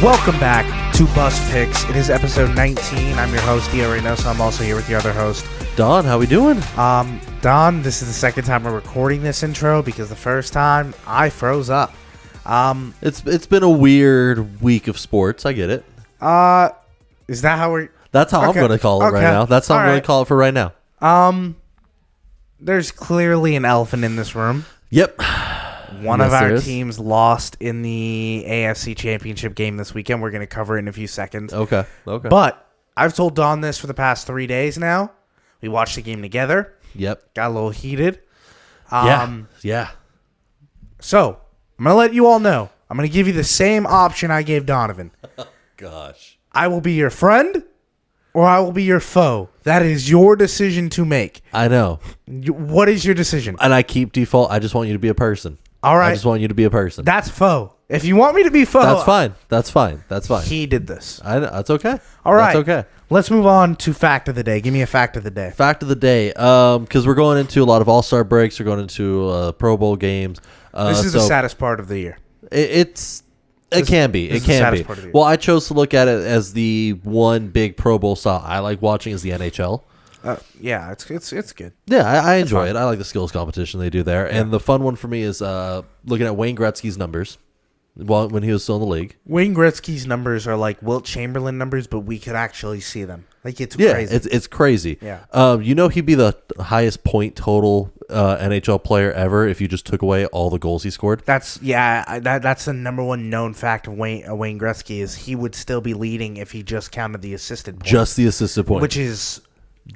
Welcome back to Bust Picks. It is episode 19. I'm your host, Dio Reynoso. I'm also here with your other host, Don. How we doing? Don, this is the second time we're recording this intro because the first time I froze up. It's been a weird week of sports. I get it. Is that how we're... That's how I'm going to call it right now. That's how I'm going to call it for right now. There's clearly an elephant in this room. Yep. One of our teams lost in the AFC Championship game this weekend. We're going to cover it in a few seconds. Okay. But I've told Don this for the past 3 days now. We watched the game together. Yep. Got a little heated. Yeah. So, I'm going to let you all know. I'm going to give you the same option I gave Donovan. Gosh. I will be your friend or I will be your foe. That is your decision to make. I know. What is your decision? And I keep default. I just want you to be a person. All right. I just want you to be a person. That's foe. If you want me to be foe. That's fine. He did this. I know. That's okay. All right. That's okay. Let's move on to fact of the day. Give me a fact of the day. Fact of the day. Because we're going into a lot of all-star breaks. We're going into Pro Bowl games. This is the saddest part of the year. It can be. Well, I chose to look at it as the one big Pro Bowl style I like watching is the NHL. Yeah, it's good. Yeah, I enjoy it. I like the skills competition they do there. Yeah. And the fun one for me is looking at Wayne Gretzky's numbers when he was still in the league. Wayne Gretzky's numbers are like Wilt Chamberlain numbers, but we could actually see them. Like, it's crazy. It's crazy. Yeah. He'd be the highest point total NHL player ever if you just took away all the goals he scored. That's the number one known fact of Wayne Gretzky is he would still be leading if he just counted the assisted points. Just the assisted points. Which is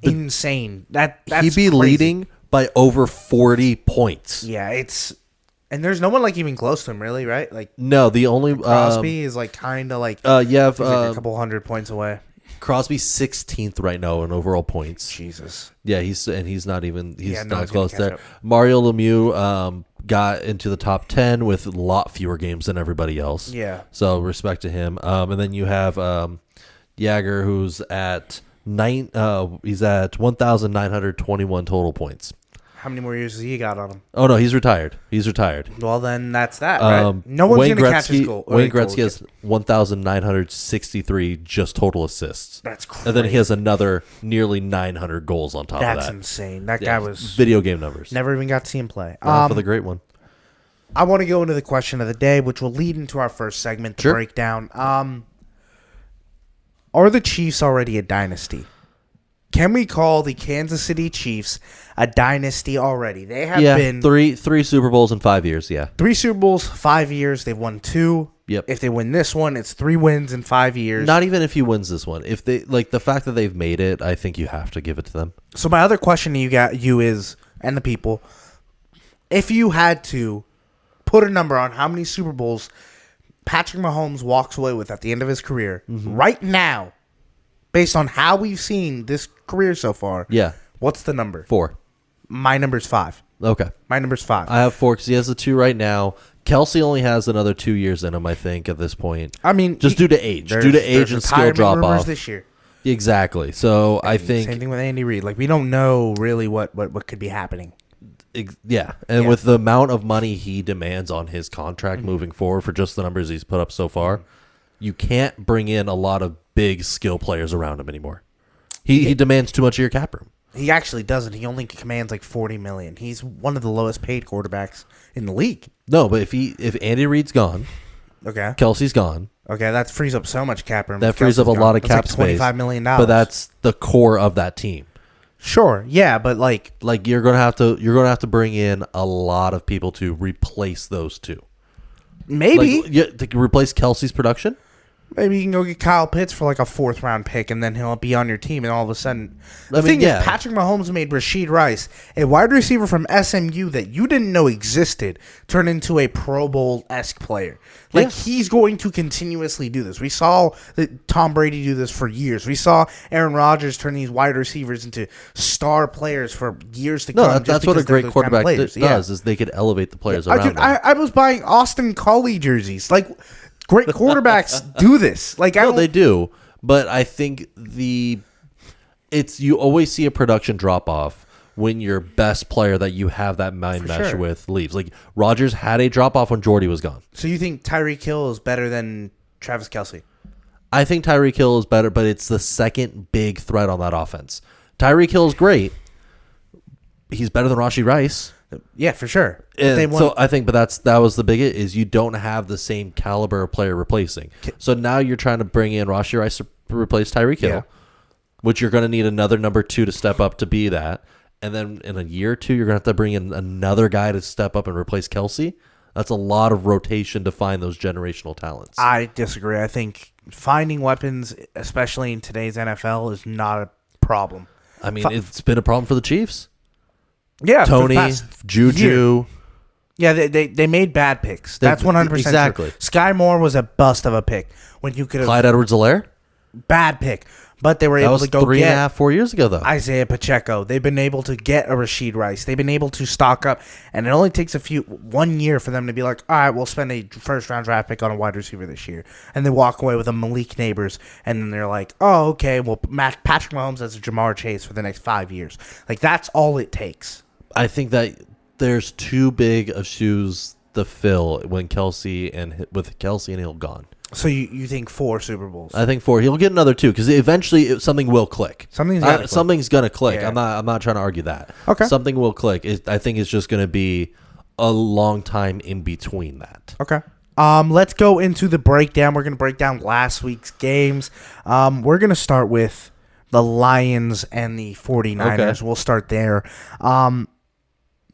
insane. That's he'd be crazy. Leading by over 40 points. Yeah, and there's no one like even close to him, really, right? Like, no, the only Crosby is like kind of like like a couple hundred points away. Crosby's 16th right now in overall points. Jesus. Yeah, he's not close there. Up. Mario Lemieux got into the top 10 with a lot fewer games than everybody else. Yeah. So respect to him. And then you have Jagger, who's at he's at 1,921 total points. How many more years has he got on him? Oh no, he's retired. Well, then that's that, right? No one's going to catch his goal. Wayne Gretzky has 1,963 just total assists. That's crazy. And then he has another nearly 900 goals on top of that. That's insane. That guy was... Video game numbers. Never even got to see him play. For the great one. I want to go into the question of the day, which will lead into our first segment, the breakdown. Are the Chiefs already a dynasty? Can we call the Kansas City Chiefs a dynasty already? They have been three Super Bowls in 5 years. Yeah, 3 Super Bowls, 5 years. They've won 2. Yep. If they win this one, it's 3 wins in 5 years. Not even if he wins this one. If they the fact that they've made it, I think you have to give it to them. So my other question to you is, and the people, if you had to put a number on how many Super Bowls Patrick Mahomes walks away with at the end of his career, right now, based on how we've seen this career so far, what's the number? 4. My number's 5. Okay. My number's 5. I have 4 because he has the 2 right now. Kelsey only has another 2 years in him, I think, at this point. I mean, just due to age. Due to age and skill drop off. This year. Exactly. So I think... Same thing with Andy Reid. Like, we don't know really what could be happening. Yeah. And with the amount of money he demands on his contract moving forward for just the numbers he's put up so far, you can't bring in a lot of big skill players around him anymore. He demands too much of your cap room. He actually doesn't. He only commands like $40 million. He's one of the lowest paid quarterbacks in the league. No, but if Andy Reid's gone, okay, Kelsey's gone. Okay, that frees up so much cap room. That frees up a lot of cap space. $25 million. But that's the core of that team. Sure, yeah, but like you're gonna have to bring in a lot of people to replace those two. Maybe to replace Kelsey's production. Maybe you can go get Kyle Pitts for like a 4th round pick, and then he'll be on your team, and all of a sudden... The thing is, Patrick Mahomes made Rashid Rice, a wide receiver from SMU that you didn't know existed, turn into a Pro Bowl-esque player. Like, he's going to continuously do this. We saw Tom Brady do this for years. We saw Aaron Rodgers turn these wide receivers into star players for years to come. No, that's what a great quarterback does, is they could elevate the players around them. I was buying Austin Collie jerseys. Like... Great quarterbacks do this. Like, they do, but I think you always see a production drop off when your best player that you have that mind mesh with leaves. Like Rodgers had a drop off when Jordy was gone. So you think Tyreek Hill is better than Travis Kelce. I think Tyreek Hill is better, but it's the second big threat on that offense. Tyreek Hill is great. He's better than Rashee Rice. Yeah, for sure. So I think, but that was the biggest, is you don't have the same caliber of player replacing. So now you're trying to bring in Rashee Rice to replace Tyreek Hill, which you're going to need another number 2 to step up to be that. And then in a year or two, you're going to have to bring in another guy to step up and replace Kelce. That's a lot of rotation to find those generational talents. I disagree. I think finding weapons, especially in today's NFL, is not a problem. I mean, it's been a problem for the Chiefs. Yeah, Tony, Juju. Yeah, they made bad picks. That's 100% exactly. true. Sky Moore was a bust of a pick when you could have Clyde Edwards-Helaire. Bad pick, but they were able to go get 3.5, 4 years ago though. Isaiah Pacheco. They've been able to get a Rashee Rice. They've been able to stock up, and it only takes 1 year for them to be like, all right, we'll spend a first-round draft pick on a wide receiver this year, and they walk away with a Malik Neighbors, and then they're like, oh, okay, well, Patrick Mahomes as a Jamar Chase for the next 5 years. Like, that's all it takes. I think that there's too big of shoes to fill with Kelce and Hill gone. So you think 4 Super Bowls? I think 4. He'll get another 2 because eventually something will click. Something's going to click. Yeah. I'm not trying to argue that. Okay. Something will click. I think it's just going to be a long time in between that. Okay. Let's go into the breakdown. We're going to break down last week's games. We're going to start with the Lions and the 49ers. Okay. We'll start there.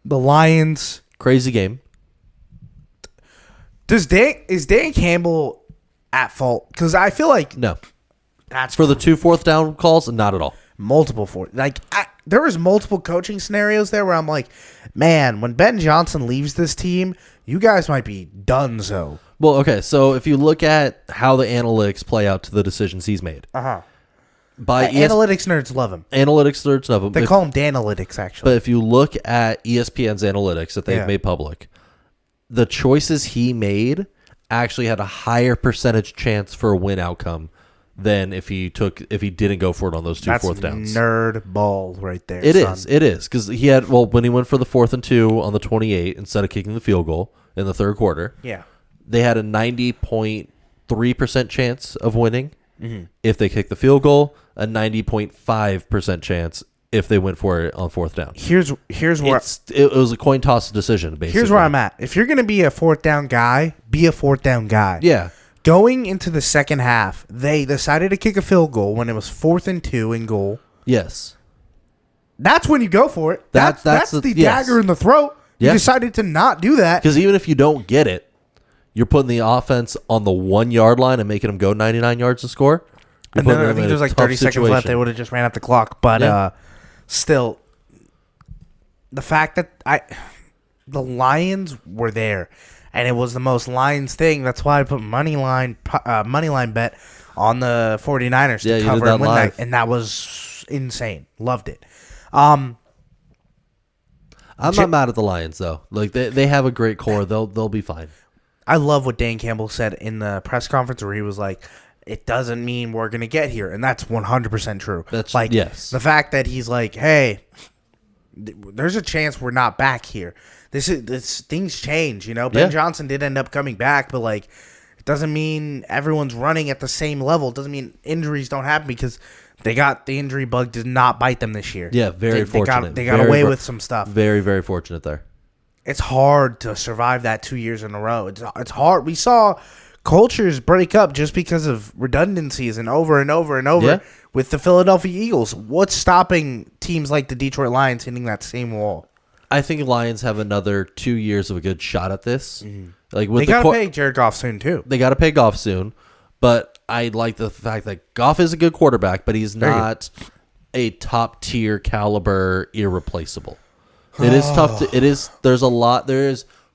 The Lions. Crazy game. Is Dan Campbell at fault? Because I feel like no. That's for the 2 fourth down calls. Not at all. Multiple fourth. Like there was multiple coaching scenarios there where I'm like, man, when Ben Johnson leaves this team, you guys might be donezo. Well, okay. So if you look at how the analytics play out to the decisions he's made, analytics nerds love him. Analytics nerds love him. They call him Danalytics, actually. But if you look at ESPN's analytics that they've made public, the choices he made actually had a higher percentage chance for a win outcome than if he didn't go for it on those 2 fourth downs. That's nerd ball right there. It is because he had when he went for the 4th and 2 on the 28 instead of kicking the field goal in the third quarter. Yeah, they had a 90.3% chance of winning if they kicked the field goal. A 90.5% chance if they went for it on 4th down. Here's where it was a coin toss decision. Basically, here's where I'm at. If you're gonna be a 4th down guy, be a 4th down guy. Yeah. Going into the second half, they decided to kick a field goal when it was 4th and 2 in goal. Yes. That's when you go for it. That's the dagger in the throat. You decided to not do that. Because even if you don't get it, you're putting the offense on the 1 yard line and making them go 99 yards to score. And then I think there's like 30 seconds left. They would have just ran up the clock. But still, the fact that the Lions were there, and it was the most Lions thing. That's why I put money line bet on the 49ers to cover and win that. And that was insane. Loved it. I'm not mad at the Lions though. Like they have a great core. They'll be fine. I love what Dan Campbell said in the press conference where he was like, it doesn't mean we're going to get here. And that's 100% true. That's like, yes. The fact that he's like, hey, there's a chance we're not back here. This things change, you know? Ben Johnson did end up coming back, but like, it doesn't mean everyone's running at the same level. It doesn't mean injuries don't happen because they got the injury bug did not bite them this year. Yeah, very fortunate. They got away with some stuff. Very, very fortunate there. It's hard to survive that 2 years in a row. It's hard. We saw cultures break up just because of redundancies and over with the Philadelphia Eagles. What's stopping teams like the Detroit Lions hitting that same wall? I think Lions have another 2 years of a good shot at this. Mm-hmm. Like they got to pay Jared Goff soon too. They got to pay Goff soon, but I like the fact that Goff is a good quarterback, but he's not a top tier caliber irreplaceable. It is tough to. There's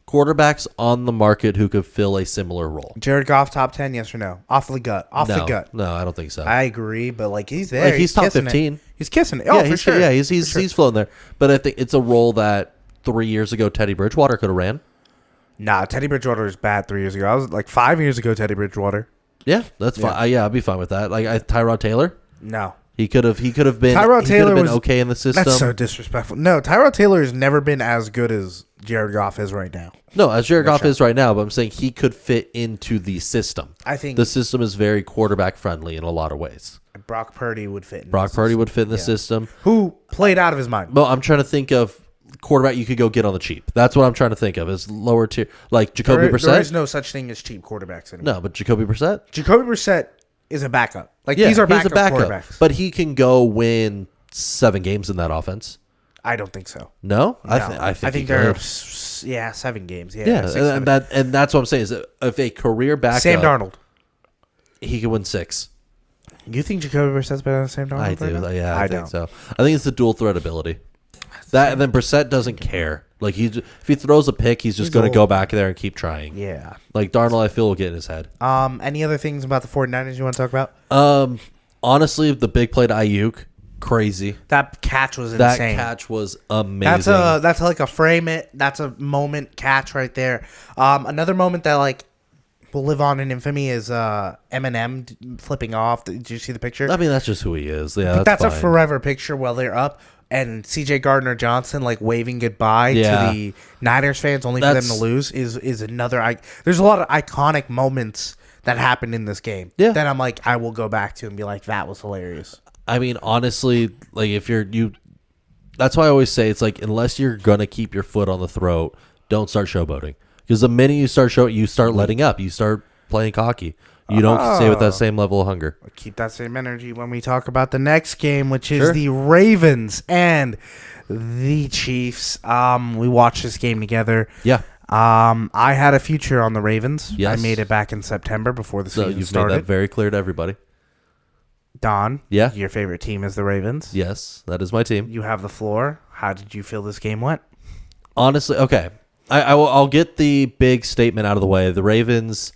quarterbacks on the market who could fill a similar role. Jared Goff top 10, yes or no? Off the gut. No, I don't think so. I agree, but like he's there. Like he's top 15. He's kissing it. Oh, for sure. Yeah, he's floating there. But I think it's a role that 3 years ago Teddy Bridgewater could have ran. Nah, Teddy Bridgewater was bad 3 years ago. I was like 5 years ago. Teddy Bridgewater. Yeah, that's fine. Yeah, I'd be fine with that. Like Tyrod Taylor. No. He could have been. Tyrod Taylor was okay in the system. That's so disrespectful. No, Tyrod Taylor has never been as good as Jared Goff is right now. No, as Jared Goff is right now, but I'm saying he could fit into the system. I think the system is very quarterback friendly in a lot of ways. Brock Purdy would fit. Would fit in the system. Who played out of his mind? Well, I'm trying to think of quarterback you could go get on the cheap. That's what I'm trying to think of. Is lower tier like Jacoby Brissett. There is no such thing as cheap quarterbacks anymore. No, but Jacoby Brissett. Jacoby Brissett is a backup. Like these are backup quarterbacks. But he can go win 7 games in that offense. I don't think so. No? I think there are 7 games. And that's what I'm saying is if a career backup Sam Darnold, he could win 6. You think Jacoby Brissett's better than Sam Darnold? I do. Yeah, I think so. I think it's the dual threat ability. That and then Brissett doesn't care. Like if he throws a pick, he's just going to go back there and keep trying. Yeah. Like Darnold, I feel will get in his head. Any other things about the 49ers you want to talk about? Honestly, the big play to Ayuk, crazy. That catch was insane. That catch was amazing. That's like a frame it. That's a moment catch right there. Another moment that like will live on in infamy is Eminem flipping off. Did you see the picture? I mean, that's just who he is. Yeah, but that's a forever picture while they're up. And C.J. Gardner-Johnson like waving goodbye to the Niners fans only for them to lose is another. There's a lot of iconic moments that happened in this game that I'm like, I will go back to and be like, that was hilarious. I mean, honestly, like if you, that's why I always say it's like unless you're gonna keep your foot on the throat, don't start showboating. Because the minute you start you start letting up. You start playing cocky. You don't stay with that same level of hunger. Keep that same energy when we talk about the next game, which is the Ravens and the Chiefs. We watched this game together. Yeah. I had a future on the Ravens. Yes. I made it back in September before the season you've started. Made that very clear to everybody. Don, yeah, your favorite team is the Ravens. Yes, that is my team. You have the floor. How did you feel this game went? Honestly, okay. I'll get the big statement out of the way. The Ravens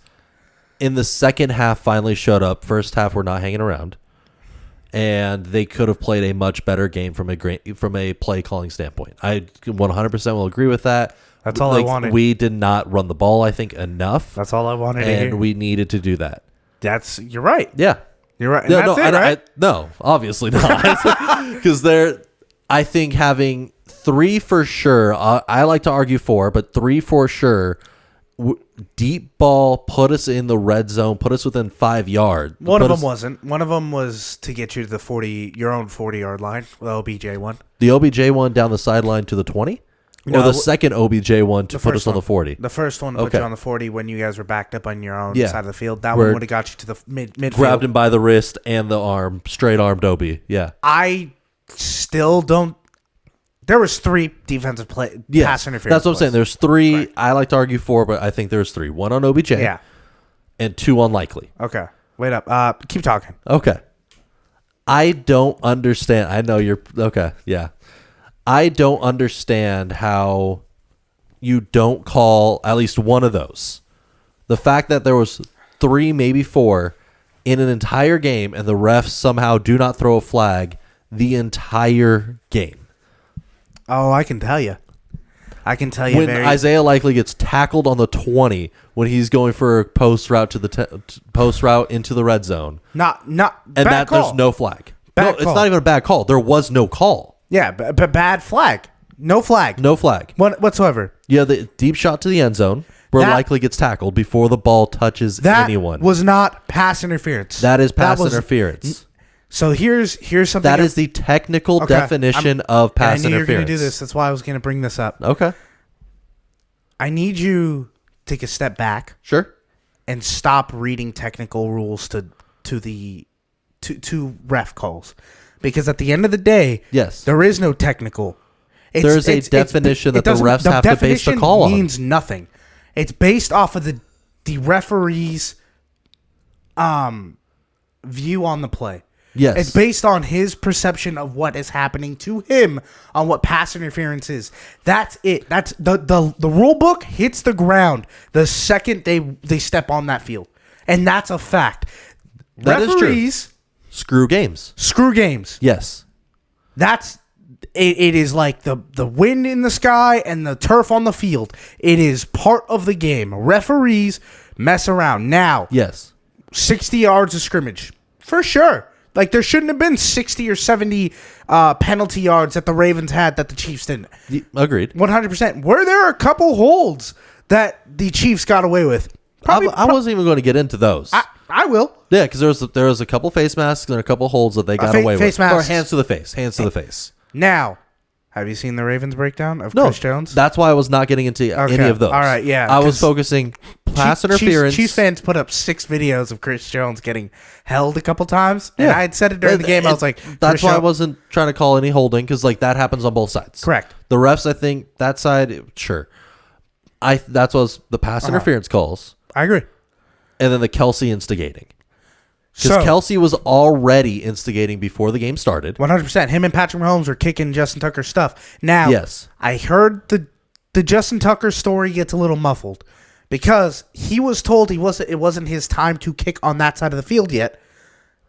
in the second half finally showed up. First half we're not hanging around, and they could have played a much better game from a play calling standpoint. I 100% will agree with that. That's all I wanted. We did not run the ball, I think, enough. That's all I wanted to hear. And we needed to do that. You're right. Yeah. You're right. Right? No, obviously not. Because I think having 3 for sure, I like to argue 4, but 3 for sure, deep ball, put us in the red zone, put us within 5 yards. One of them wasn't. One of them was to get you to the your own 40-yard line, the OBJ one. The OBJ one down the sideline to the 20? No, or the second OBJ one to put us on the 40? The first one put you on the 40 when you guys were backed up on your own side of the field. That one would have got you to the midfield. Grabbed him by the wrist and the arm, straight-armed Obi. Yeah. I still don't. There was 3 defensive pass interference. That's what I'm saying. There's 3. Right. I like to argue 4, but I think there's 3. 1 on OBJ. Yeah. And 2 unlikely. Okay. Wait up. Keep talking. Okay. I don't understand. I know you're... Okay. Yeah. I don't understand how you don't call at least one of those. The fact that there was 3, maybe 4 in an entire game and the refs somehow do not throw a flag the entire game. Oh, I can tell you. When Isaiah Likely gets tackled on the 20 when he's going for a post route to the post route into the red zone. Not and bad that call. There's no flag. Bad no, it's not even a bad call. There was no call. Yeah, but bad flag. No flag. No flag. Whatsoever. Yeah, the deep shot to the end zone where Likely gets tackled before the ball touches anyone. That was not pass interference. That is pass interference. So here's something. That is the technical definition of pass interference. I knew you were going to do this. That's why I was going to bring this up. Okay. I need you to take a step back. Sure. And stop reading technical rules to ref calls. Because at the end of the day, there is no technical. There's a definition that the refs have to base the call on. It means nothing. It's based off of the referee's view on the play. Yes. It's based on his perception of what is happening to him on what pass interference is. That's it. That's the rule book hits the ground the second they step on that field. And that's a fact. That Referees is true. Screw games. Yes. That's it is like the wind in the sky and the turf on the field. It is part of the game. Referees mess around. Now, 60 yards of scrimmage. For sure. Like, there shouldn't have been 60 or 70 penalty yards that the Ravens had that the Chiefs didn't. Agreed. 100%. Were there a couple holds that the Chiefs got away with? I wasn't even going to get into those. I will. Yeah, because there was a couple face masks and a couple holds that they got away with. Masks. Or hands to the face. Hands to the face. Now, have you seen the Ravens breakdown of Chris Jones? That's why I was not getting into any of those. All right, yeah. I was focusing pass interference. Chiefs fans put up 6 videos of Chris Jones getting held a couple times. And I had said it during the game. I was like, that's why I wasn't trying to call any holding, because like that happens on both sides. Correct. The refs, I think, that side, sure. That was the pass interference calls. I agree. And then the Kelsey instigating. Because Kelsey was already instigating before the game started. 100%. Him and Patrick Mahomes were kicking Justin Tucker's stuff. Now, yes. I heard the Justin Tucker story gets a little muffled because he was told it wasn't his time to kick on that side of the field yet.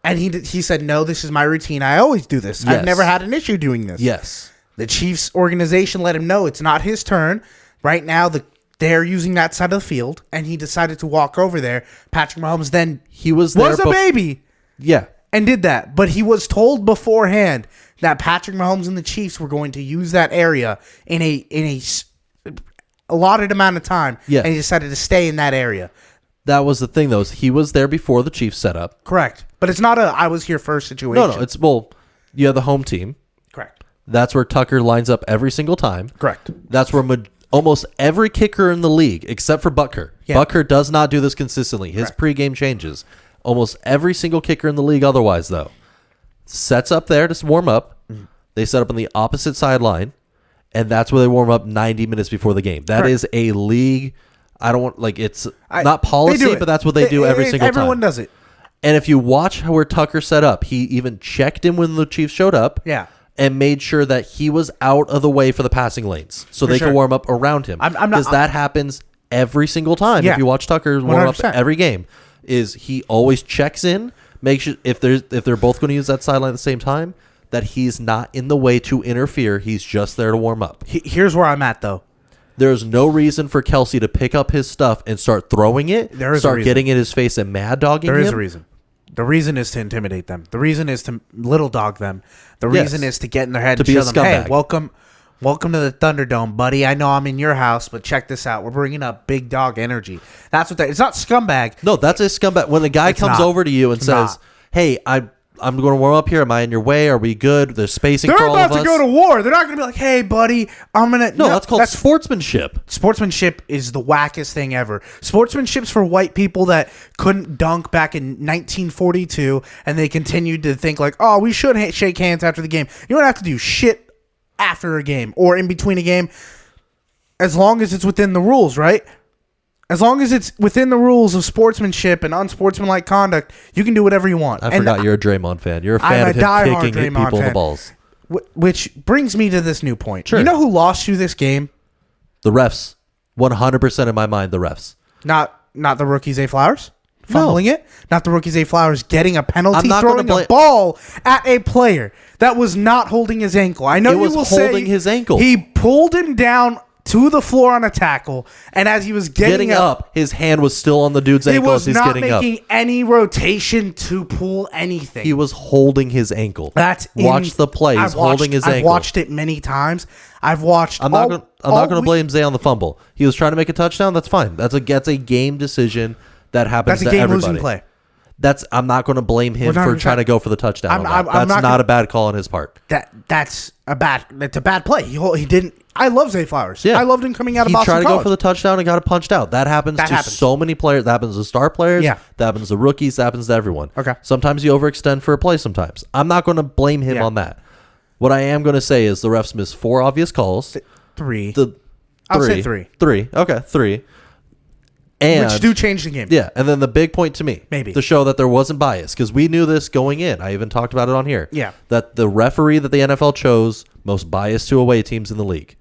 And he said, no, this is my routine. I always do this. Yes. I've never had an issue doing this. Yes. The Chiefs organization let him know it's not his turn. Right now, they're using that side of the field, and he decided to walk over there. Patrick Mahomes then was a baby. Yeah. And did that. But he was told beforehand that Patrick Mahomes and the Chiefs were going to use that area in a allotted amount of time. Yeah. And he decided to stay in that area. That was the thing, though. He was there before the Chiefs set up. Correct. But it's not I was here first situation. No. You have the home team. Correct. That's where Tucker lines up every single time. Correct. That's where almost every kicker in the league, except for Butker. Yeah. Butker does not do this consistently. His pregame changes. Almost every single kicker in the league otherwise, though, sets up there to warm up. Mm-hmm. They set up on the opposite sideline, and that's where they warm up 90 minutes before the game. That is a league. I don't want, it's not policy, but that's what they do every single time. Everyone does it. And if you watch where Tucker set up, he even checked in when the Chiefs showed up. Yeah. And made sure that he was out of the way for the passing lanes so they could warm up around him. Because that happens every single time. Yeah. If you watch Tucker warm 100%. Up every game, is he always checks in, makes sure if they're both going to use that sideline at the same time, that he's not in the way to interfere. He's just there to warm up. Here's where I'm at, though. There's no reason for Kelsey to pick up his stuff and start throwing it, start getting in his face and mad dogging him. There is a reason. The reason is to intimidate them. The reason is to little dog them. The reason is to get in their head and show them, hey, welcome to the Thunderdome, buddy. I know I'm in your house, but check this out. We're bringing up big dog energy. That's what it's not scumbag. No, that's a scumbag. When a guy comes over to you and says, hey, I'm going to warm up here. Am I in your way? Are we good? There's spacing for all of us. They're about to go to war. They're not going to be like, hey, buddy, I'm going to... No, that's called sportsmanship. Sportsmanship is the wackest thing ever. Sportsmanship's for white people that couldn't dunk back in 1942, and they continued to think like, oh, we should shake hands after the game. You don't have to do shit after a game or in between a game as long as it's within the rules, right? As long as it's within the rules of sportsmanship and unsportsmanlike conduct, you can do whatever you want. I forgot you're a Draymond fan. You're a fan of him kicking people in the balls. Which brings me to this new point. Sure. You know who lost you this game? The refs. 100% in my mind, the refs. Not the rookie Zay Flowers fumbling it. Not the rookie Zay Flowers getting a penalty, throwing a ball at a player that was not holding his ankle. I know you will say holding his ankle. He pulled him down to the floor on a tackle, and as he was getting up, his hand was still on the dude's ankle as he's getting up. He was not making any rotation to pull anything. He was holding his ankle. Watch the play. He's holding his ankle. I've watched it many times. I'm not going to blame Zay on the fumble. He was trying to make a touchdown. That's fine. That's a game decision that happens to everybody. That's a game-losing play. I'm not going to blame him for trying to go for the touchdown. That's not a bad call on his part. That's a bad play. He didn't. I love Zay Flowers. Yeah. I loved him coming out of Boston College. He tried to go for the touchdown and got it punched out. That happens to so many players. That happens to star players. Yeah. That happens to rookies. That happens to everyone. Okay. Sometimes you overextend for a play sometimes. I'm not going to blame him on that. What I am going to say is the refs missed 4 obvious calls. 3. I'll say 3. 3. Okay, 3. And, which do change the game. Yeah, and then the big point to me, maybe, to show that there wasn't bias, because we knew this going in. I even talked about it on here. Yeah. That the referee that the NFL chose, most biased to away teams in the league.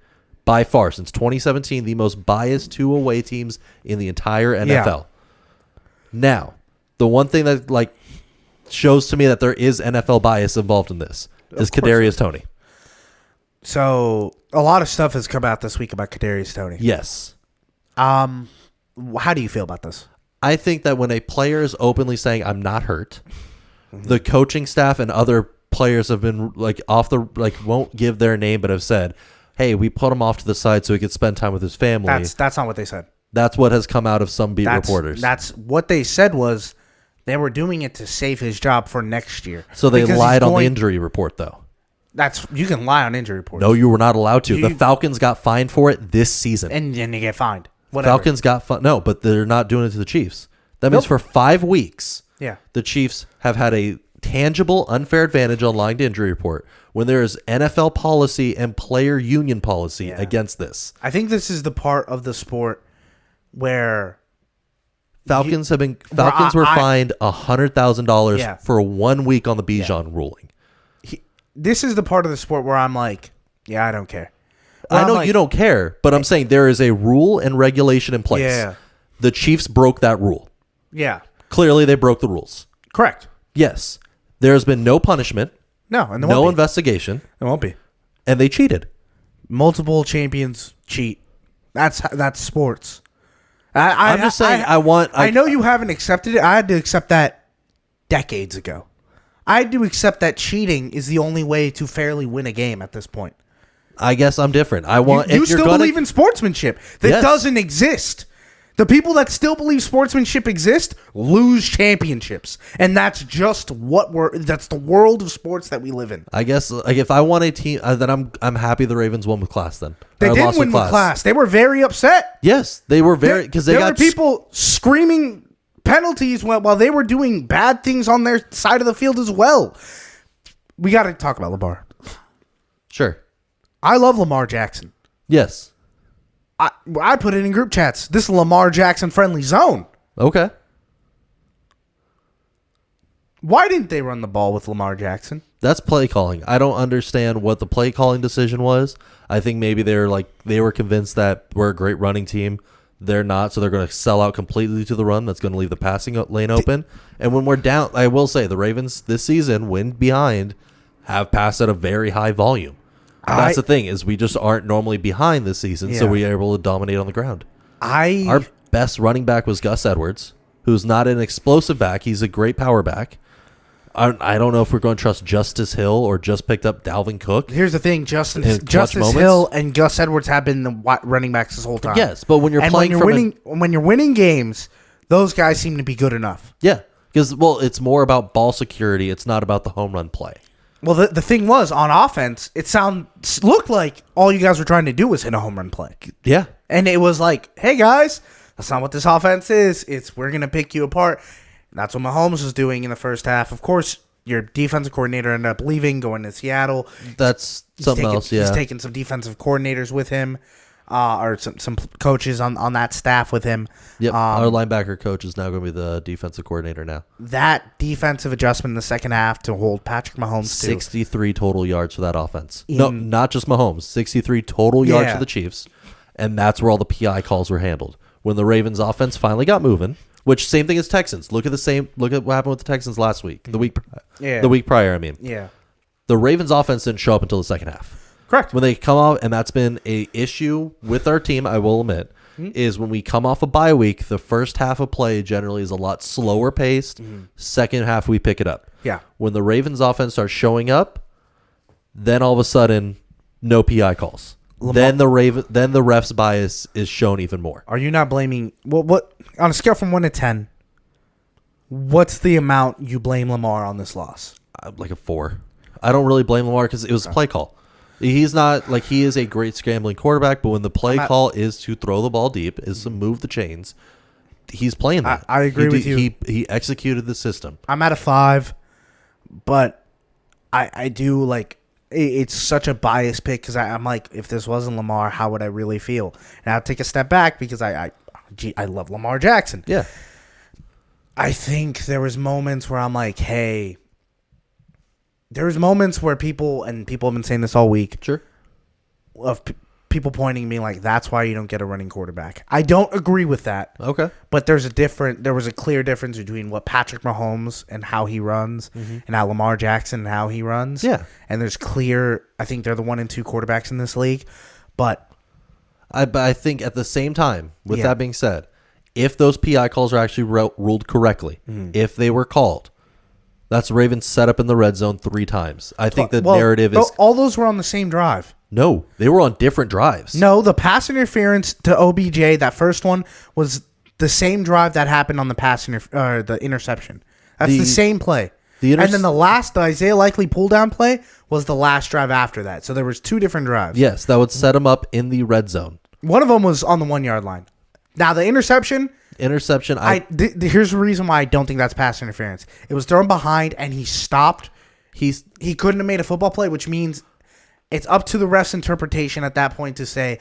By far, since 2017, the most biased to away teams in the entire NFL. Yeah. Now, the one thing that shows to me that there is NFL bias involved in this is Kadarius Toney. So, a lot of stuff has come out this week about Kadarius Toney. Yes. How do you feel about this? I think that when a player is openly saying, I'm not hurt, The coaching staff and other players have been like won't give their name, but have said, "Hey, we put him off to the side so he could spend time with his family." That's not what they said. That's what has come out of some beat reporters. That's what they said was they were doing it to save his job for next year. So they lied on the injury report, though. You can lie on injury reports. No, you were not allowed to. The Falcons got fined for it this season, and they get fined. Whatever. Falcons got no, but they're not doing it to the Chiefs. That means for 5 weeks, the Chiefs have had a tangible unfair advantage on lying to injury report when there is NFL policy and player union policy against this. I think this is the part of the sport where Falcons were fined $100,000 for 1 week on the Bijan ruling. This is the part of the sport where I'm like, I don't care. I know you don't care, but I'm saying there is a rule and regulation in place. Yeah. The Chiefs broke that rule. Yeah. Clearly, they broke the rules. Correct. Yes. There has been no punishment. No, and no investigation. It won't be. And they cheated. Multiple champions cheat. That's sports. I'm just saying. I know you haven't accepted it. I had to accept that decades ago. I had to accept that cheating is the only way to fairly win a game at this point. I guess I'm different. You still believe in sportsmanship. That doesn't exist. The people that still believe sportsmanship exists lose championships, and that's just that's the world of sports that we live in. I guess if I want a team, then I'm happy the Ravens won with class. Then they didn't win with class. They were very upset. Yes, they were very because there were people screaming penalties while they were doing bad things on their side of the field as well. We got to talk about Lamar. Sure. I love Lamar Jackson. Yes. I put it in group chats. This is Lamar Jackson friendly zone. Okay. Why didn't they run the ball with Lamar Jackson? That's play calling. I don't understand what the play calling decision was. I think maybe they were convinced that we're a great running team. They're not, so they're going to sell out completely to the run. That's going to leave the passing lane open. And when we're down, I will say the Ravens this season, when behind, have passed at a very high volume. That's the thing, is we just aren't normally behind this season, so we are able to dominate on the ground. Our best running back was Gus Edwards, who's not an explosive back. He's a great power back. I don't know if we're going to trust Justice Hill or just picked up Dalvin Cook. Here's the thing, Justice Hill and Gus Edwards have been the running backs this whole time. Yes, but when when you're winning games, those guys seem to be good enough. Yeah, because it's more about ball security. It's not about the home run play. Well, the thing was, on offense, looked like all you guys were trying to do was hit a home run play. Yeah. And it was like, hey, guys, that's not what this offense is. We're going to pick you apart. And that's what Mahomes was doing in the first half. Of course, your defensive coordinator ended up leaving, going to Seattle. That's something else, yeah. He's taking some defensive coordinators with him. Or some coaches on that staff with him. Yep, our linebacker coach is now going to be the defensive coordinator now. That defensive adjustment in the second half to hold Patrick Mahomes 63 total yards for that offense. No, not just Mahomes. 63 total yards for the Chiefs. And that's where all the PI calls were handled. When the Ravens offense finally got moving, which same thing as Texans. Look at what happened with the Texans last week. The week prior, I mean. Yeah. The Ravens offense didn't show up until the second half. Correct. When they come off, and that's been a issue with our team, I will admit, is when we come off a bye week, the first half of play generally is a lot slower paced. Second half, we pick it up. Yeah. When the Ravens offense starts showing up, then all of a sudden, no PI calls. Then the ref's bias is shown even more. Are you not blaming? What on a scale from 1 to 10? What's the amount you blame Lamar on this loss? Like a 4. I don't really blame Lamar because it was a play call. He's not he is a great scrambling quarterback, but when the play call is to throw the ball deep, is to move the chains, he's playing that. I agree with you. He executed the system. I'm at a 5, but I do it's such a biased pick because I'm like, if this wasn't Lamar, how would I really feel? And I'll take a step back because I love Lamar Jackson. Yeah. I think there was moments where I'm like, hey. There's moments where people have been saying this all week. Sure. Of people pointing at me like, that's why you don't get a running quarterback. I don't agree with that. Okay. But there was a clear difference between what Patrick Mahomes and how he runs and how Lamar Jackson and how he runs. Yeah. And I think they're the 1 and 2 quarterbacks in this league. But I think at the same time, with that being said, if those PI calls are actually ruled correctly, if they were called, That's Ravens set up in the red zone 3 times. I think the narrative is... All those were on the same drive. No, they were on different drives. No, the pass interference to OBJ, that first one, was the same drive that happened on the interception. That's the same play. And then the Isaiah Likely pull-down play was the last drive after that. So there was 2 different drives. Yes, that would set him up in the red zone. One of them was on the 1-yard line. Now, the interception... here's the reason why I don't think that's pass interference. It was thrown behind, and he stopped. He couldn't have made a football play, which means it's up to the ref's interpretation at that point to say,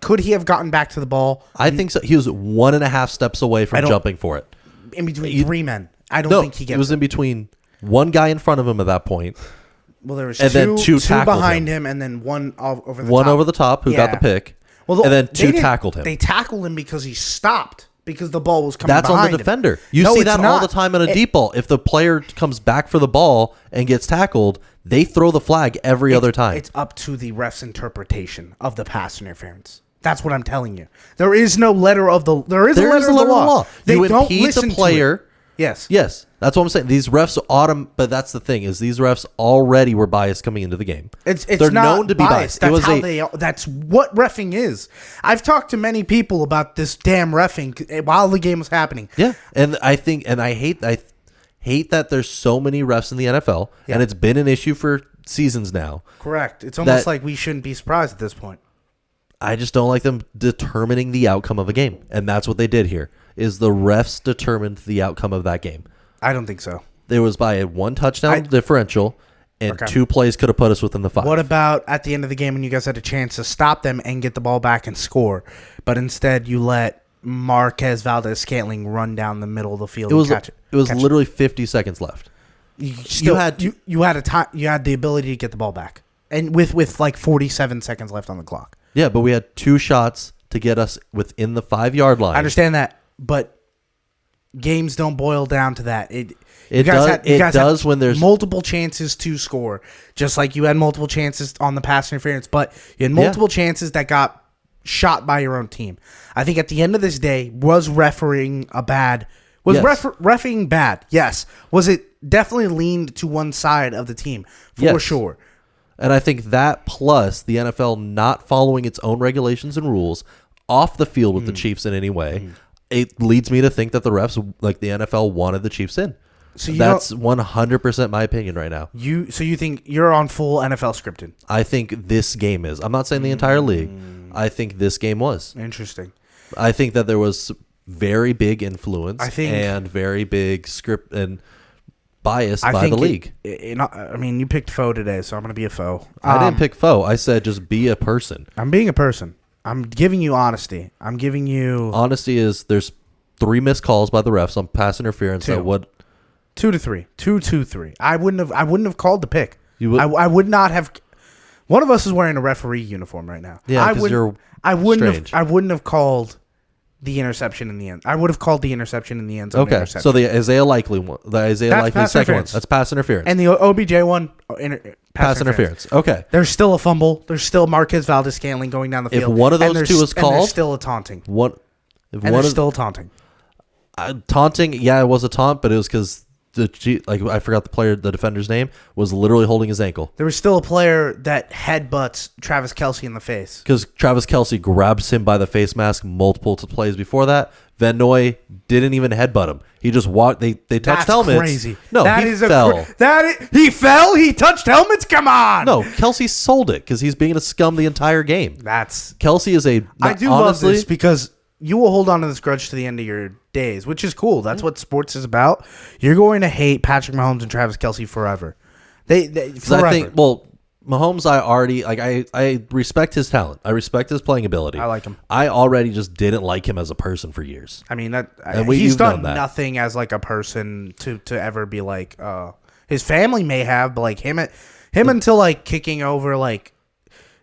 could he have gotten back to the ball? I think so. He was 1.5 steps away from jumping for it. In between 3 men. I don't think he gets it. It was in between one guy in front of him at that point. Well, there was then two behind him, and then one over the top. One over the top who got the pick. Well, and then 2 tackled him. They tackled him because he stopped. Because the ball was coming behind him. That's on the defender. You see that all the time on a deep ball. If the player comes back for the ball and gets tackled, they throw the flag every other time. It's up to the ref's interpretation of the pass interference. That's what I'm telling you. There is no letter of the... There is a letter of the law. They don't listen the player. To it. Yes. Yes. That's what I'm saying. These refs but that's the thing, is these refs already were biased coming into the game. They're known to be biased. That's what reffing is. I've talked to many people about this damn reffing while the game was happening. Yeah. And I hate that there's so many refs in the NFL, and it's been an issue for seasons now. Correct. It's almost like we shouldn't be surprised at this point. I just don't like them determining the outcome of a game. And that's what they did here, is the refs determined the outcome of that game. I don't think so. There was by a 1 touchdown differential, and 2 plays could have put us within the 5. What about at the end of the game when you guys had a chance to stop them and get the ball back and score, but instead you let Marquez Valdez-Scantling run down the middle of the field and catch it? It was literally 50 seconds left. You had the ability to get the ball back, and with like 47 seconds left on the clock. Yeah, but we had 2 shots to get us within the 5-yard line. I understand that, but games don't boil down to that. It does when there's multiple chances to score, just like you had multiple chances on the pass interference, but you had multiple chances that got shot by your own team. I think at the end of this day, was refereeing bad? Was reffing bad? Yes. Was it definitely leaned to one side of the team? For sure. And I think that plus the NFL not following its own regulations and rules off the field with the Chiefs in any way, it leads me to think that the refs, like the NFL, wanted the Chiefs in. So that's 100% my opinion right now. So you think you're on full NFL scripted? I think this game is. I'm not saying the entire league. I think this game was. Interesting. I think that there was very big influence and very big script and bias by the league. I mean, you picked foe today, so I'm going to be a foe. I didn't pick foe. I said just be a person. I'm being a person. I'm giving you honesty. I'm giving you... Honesty is there's 3 missed calls by the refs on pass interference. 2 to 3. 2 to 3. I wouldn't have called the pick. I would not have... One of us is wearing a referee uniform right now. Yeah, because you're strange. I wouldn't have called the interception in the end. I would have called the interception in the end zone. Okay, so the Isaiah Likely one, second one, that's pass interference, and the OBJ one, pass interference. Okay, there's still a fumble. There's still Marquez Valdez-Scantling going down the field. If one of those 2 is called, there's still a taunting. Still taunting. Taunting, yeah, it was a taunt, but it was because I forgot the defender's name, was literally holding his ankle. There was still a player that headbutts Travis Kelce in the face. Because Travis Kelce grabs him by the face mask multiple plays before that. Van Noy didn't even headbutt him. He just walked. They touched helmets. That's crazy. No, he fell. He fell? He touched helmets? Come on. No, Kelce sold it because he's being a scum the entire game. Kelce is a... I do love this because... You will hold on to this grudge to the end of your days, which is cool. That's what sports is about. You're going to hate Patrick Mahomes and Travis Kelce forever. Forever. I think, Mahomes, I respect his talent. I respect his playing ability. I like him. I already just didn't like him as a person for years. I mean, he's done nothing as like a person to ever be like. His family may have, but like him until like kicking over like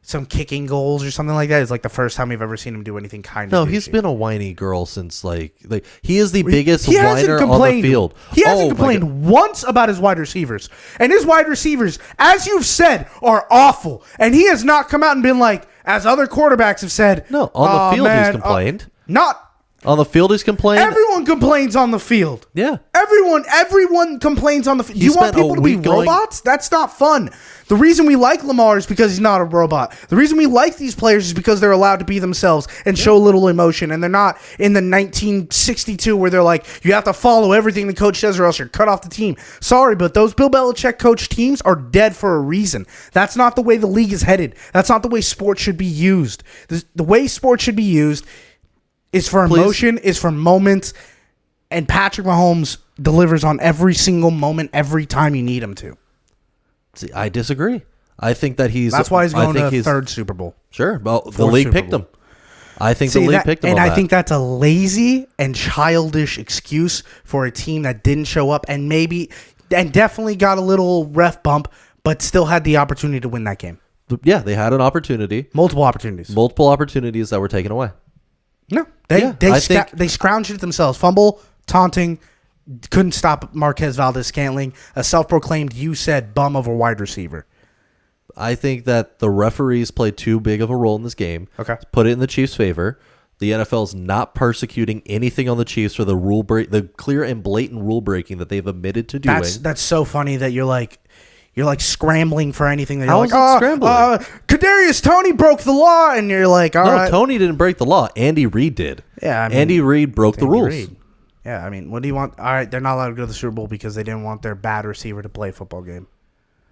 some kicking goals or something like that is like the first time we've ever seen him do anything kind of. No, he's been a whiny girl since like he is the biggest whiner on the field. He hasn't complained once about his wide receivers, and his wide receivers, as you've said, are awful. And he has not come out and been like, as other quarterbacks have said. No, on the field he's complained. On the field, he's complained. Everyone complains on the field. Yeah. Everyone complains on the field. Do you want people to be robots? That's not fun. The reason we like Lamar is because he's not a robot. The reason we like these players is because they're allowed to be themselves and show a little emotion, and they're not in the 1962 where they're like, you have to follow everything the coach says or else you're cut off the team. Sorry, but those Bill Belichick coach teams are dead for a reason. That's not the way the league is headed. That's not the way sports should be used. The way sports should be used is for emotion, is for moments, and Patrick Mahomes delivers on every single moment every time you need him to. See, I disagree. I think that that's why he's going to the third Super Bowl. Sure. Well, the league picked him. I think the league picked him. And I think that's a lazy and childish excuse for a team that didn't show up and definitely got a little ref bump, but still had the opportunity to win that game. Yeah, they had an opportunity. Multiple opportunities that were taken away. No, they scrounged it themselves. Fumble, taunting, couldn't stop Marquez Valdez-Scantling, a self-proclaimed, you said, bum of a wide receiver. I think that the referees played too big of a role in this game. Okay. Put it in the Chiefs' favor. The NFL's not persecuting anything on the Chiefs for the clear and blatant rule breaking that they've admitted to doing. That's so funny that you're like scrambling for anything. That How is it scrambling? Kadarius Toney broke the law, and you're like, all right. Toney didn't break the law. Andy Reid did. Yeah, Andy Reid broke the rules. Yeah, I mean, what do you want? All right, they're not allowed to go to the Super Bowl because they didn't want their bad receiver to play a football game.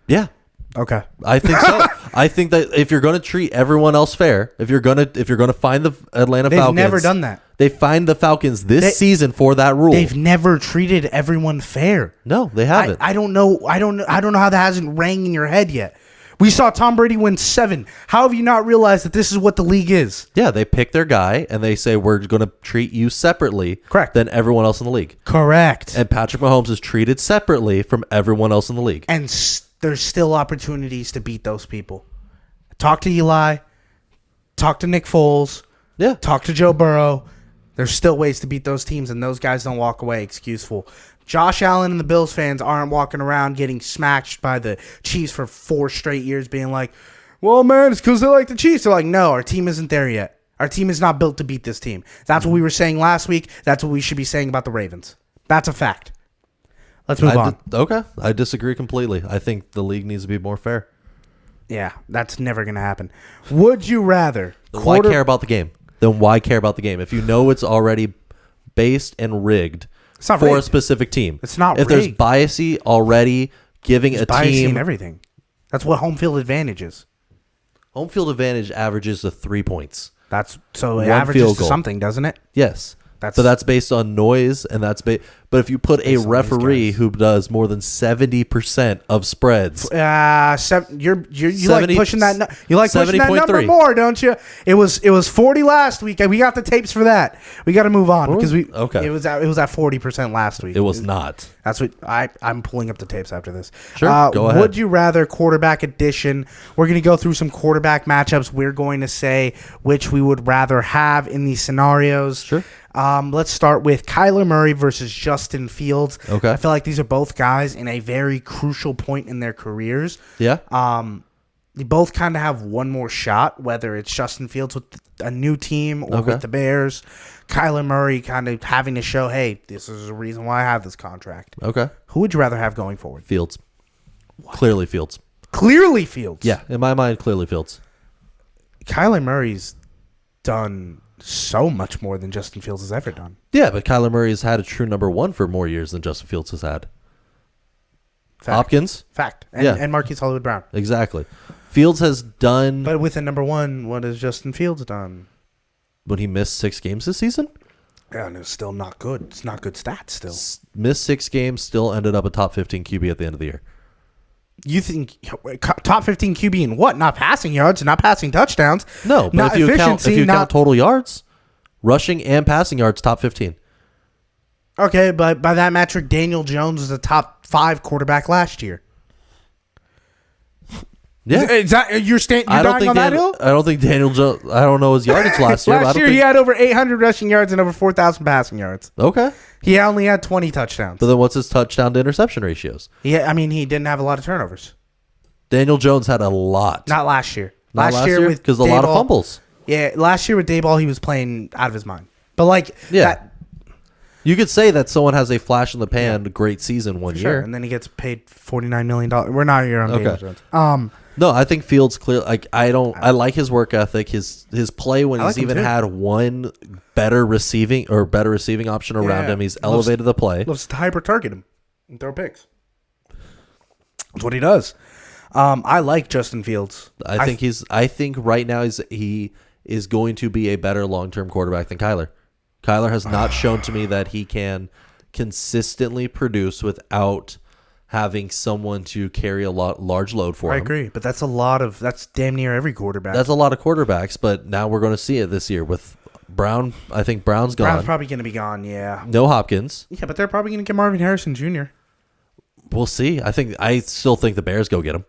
Yeah. Okay. I think so. I think that if you're going to treat everyone else fair, if you're going to find the Atlanta Falcons, they've never done that. They fined the Falcons this season for that rule. They've never treated everyone fair. No, they haven't. I don't know how that hasn't rang in your head yet. We saw Tom Brady win 7. How have you not realized that this is what the league is? Yeah, they pick their guy and they say we're going to treat you separately than everyone else in the league. Correct. And Patrick Mahomes is treated separately from everyone else in the league. And there's still opportunities to beat those people. Talk to Eli. Talk to Nick Foles. Yeah. Talk to Joe Burrow. There's still ways to beat those teams, and those guys don't walk away excuseful. Josh Allen and the Bills fans aren't walking around getting smacked by the Chiefs for 4 straight years being like, well, man, it's because they like the Chiefs. They're like, no, our team isn't there yet. Our team is not built to beat this team. That's what we were saying last week. That's what we should be saying about the Ravens. That's a fact. Let's move on. Okay. I disagree completely. I think the league needs to be more fair. Yeah, that's never going to happen. Would you rather... Why care about the game? Then why care about the game? If you know it's already based and rigged for a specific team. It's not rigged. If there's biasy already giving a team... everything. That's what home field advantage is. Home field advantage averages to 3 points. So it averages to something, doesn't it? Yes. So that's based on noise, and but if you put a referee who does more than 70% of spreads, you like pushing that. You like pushing that number more, don't you? It was 40 last week. We got the tapes for that. We got to move on because it was at 40% last week. It was not. That's what I'm pulling up the tapes after this. Sure, go ahead. Would you rather quarterback edition? We're going to go through some quarterback matchups. We're going to say which we would rather have in these scenarios. Sure. Let's start with Kyler Murray versus Justin Fields. Okay. I feel like these are both guys in a very crucial point in their careers. Yeah. They both kind of have one more shot, whether it's Justin Fields with a new team or with the Bears. Kyler Murray kind of having to show, hey, this is the reason why I have this contract. Okay. Who would you rather have going forward? Fields. What? Clearly Fields. Clearly Fields? Yeah, in my mind, clearly Fields. Kyler Murray's done so much more than Justin Fields has ever done. Yeah, but Kyler Murray has had a true number 1 for more years than Justin Fields has had. Fact. Hopkins? Fact. And Marquise Hollywood Brown. Exactly. Fields has done... But with a number 1, what has Justin Fields done? When he missed 6 games this season? Yeah, and it's still not good. It's not good stats still. Missed 6 games, still ended up a top 15 QB at the end of the year. You think top 15 QB in what? Not passing yards, not passing touchdowns. No, but if you count total yards, rushing and passing yards, top 15. Okay, but by that metric, Daniel Jones was a top 5 quarterback last year. Yeah, is that you're dying on that hill? I don't think Daniel Jones. I don't know his yardage last year. Last year he had over 800 rushing yards and over 4,000 passing yards. Okay, he only had 20 touchdowns. But then what's his touchdown to interception ratios? Yeah, I mean he didn't have a lot of turnovers. Daniel Jones had a lot. Not last year. Last year because a lot of fumbles. Yeah, last year with Dayball he was playing out of his mind. But like, you could say that someone has a flash in the pan, great season one year, and then he gets paid $49 million. We're not here on Daniel Jones. No, I think Fields clear. Like I like his work ethic, his play when he's even had one better receiving option around him. He's elevated the play. Loves to hyper target him and throw picks. That's what he does. I like Justin Fields. I think right now he is going to be a better long-term quarterback than Kyler. Kyler has not shown to me that he can consistently produce without having someone to carry a large load for him. I agree, but that's damn near every quarterback. That's a lot of quarterbacks, but now we're going to see it this year with Brown. I think Brown's gone. Brown's probably going to be gone, yeah. No Hopkins. Yeah, but they're probably going to get Marvin Harrison Jr. We'll see. I still think the Bears go get him.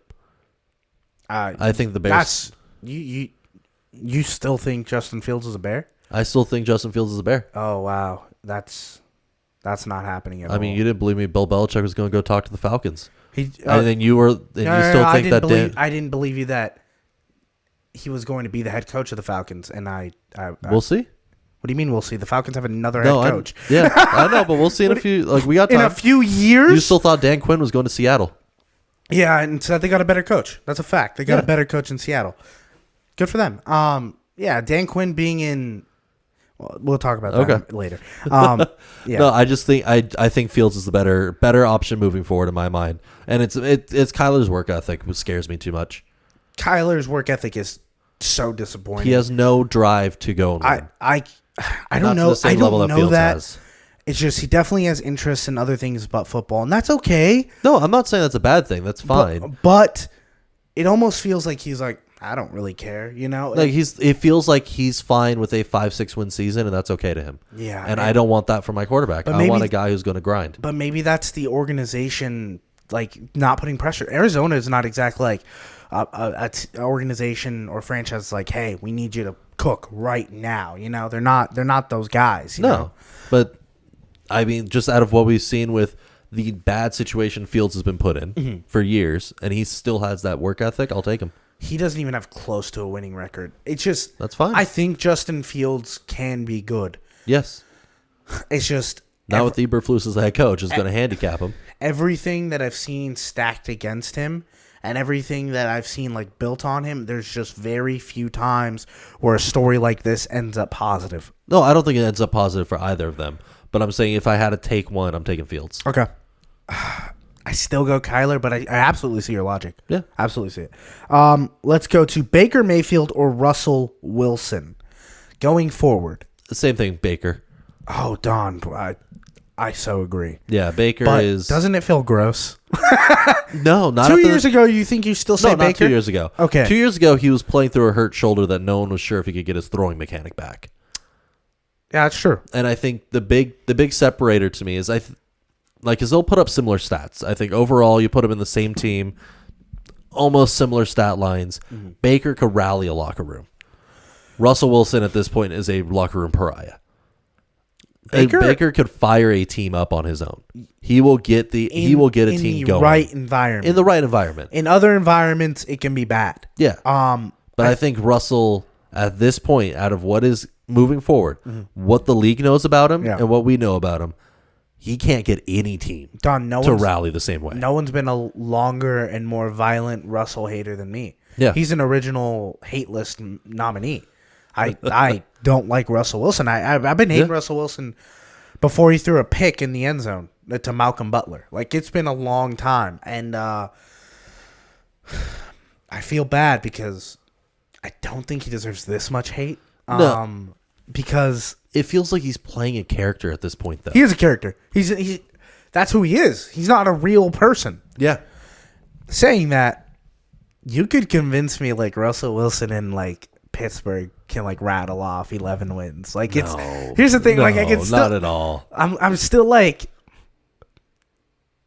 I think the Bears. You still think Justin Fields is a Bear? I still think Justin Fields is a Bear. Oh wow, that's not happening at all. I mean, you didn't believe me. Bill Belichick was going to go talk to the Falcons. And then you still think that I didn't believe you that he was going to be the head coach of the Falcons, and we'll see. What do you mean we'll see? The Falcons have another head coach. I know, but we'll see in a few. Like we got time. In a few years. You still thought Dan Quinn was going to Seattle? Yeah, and so they got a better coach. That's a fact. They got a better coach in Seattle. Good for them. Dan Quinn being in. Well, we'll talk about that later. No, I just think I think Fields is the better option moving forward in my mind, and it's Kyler's work ethic which scares me too much. Kyler's work ethic is so disappointing. He has no drive to go and win. I don't know. I don't know that. It's just he definitely has interests in other things but football, and that's okay. No, I'm not saying that's a bad thing. That's fine. But it almost feels like he's like, I don't really care, you know? Like it feels like he's fine with a 5-6 win season, and that's okay to him. Yeah. And I don't want that for my quarterback. I want a guy who's going to grind. But maybe that's the organization, like, not putting pressure. Arizona is not exactly like an organization or franchise like, hey, we need you to cook right now. You know, they're not those guys. You know? But I mean, just out of what we've seen with the bad situation Fields has been put in for years, and he still has that work ethic, I'll take him. He doesn't even have close to a winning record. It's just that's fine. I think Justin Fields can be good. Yes. It's just not with Eberflus as the head coach is going to handicap him. Everything that I've seen stacked against him and everything that I've seen like built on him, there's just very few times where a story like this ends up positive. No, I don't think it ends up positive for either of them. But I'm saying if I had to take one, I'm taking Fields. Okay. I still go Kyler, but I absolutely see your logic. Yeah. Absolutely see it. Let's go to Baker Mayfield or Russell Wilson. Going forward. The same thing, Baker. Oh, Don, I so agree. Yeah, Baker but is... Doesn't it feel gross? No, not 2 years ago, you think you still say Baker? No, not 2 years ago. Okay. 2 years ago, he was playing through a hurt shoulder that no one was sure if he could get his throwing mechanic back. Yeah, that's true. And I think the big separator to me is because they'll put up similar stats. I think overall you put them in the same team, almost similar stat lines. Mm-hmm. Baker could rally a locker room. Russell Wilson at this point is a locker room pariah. Baker could fire a team up on his own. He will get a team going in the right environment. In the right environment. In other environments, it can be bad. Yeah. But I think Russell at this point, out of what is moving forward, what the league knows about him and what we know about him, he can't get any team to rally the same way. No one's been a longer and more violent Russell hater than me. Yeah. He's an original hate list nominee. I don't like Russell Wilson. I've been hating Russell Wilson before he threw a pick in the end zone to Malcolm Butler. Like, it's been a long time. And I feel bad because I don't think he deserves this much hate. No. Because it feels like he's playing a character at this point, though. He is a character. That's who he is. He's not a real person. Yeah. Saying that, you could convince me like Russell Wilson and like Pittsburgh can like rattle off 11 wins. Like here's the thing. Like I can still, not at all. I'm still like,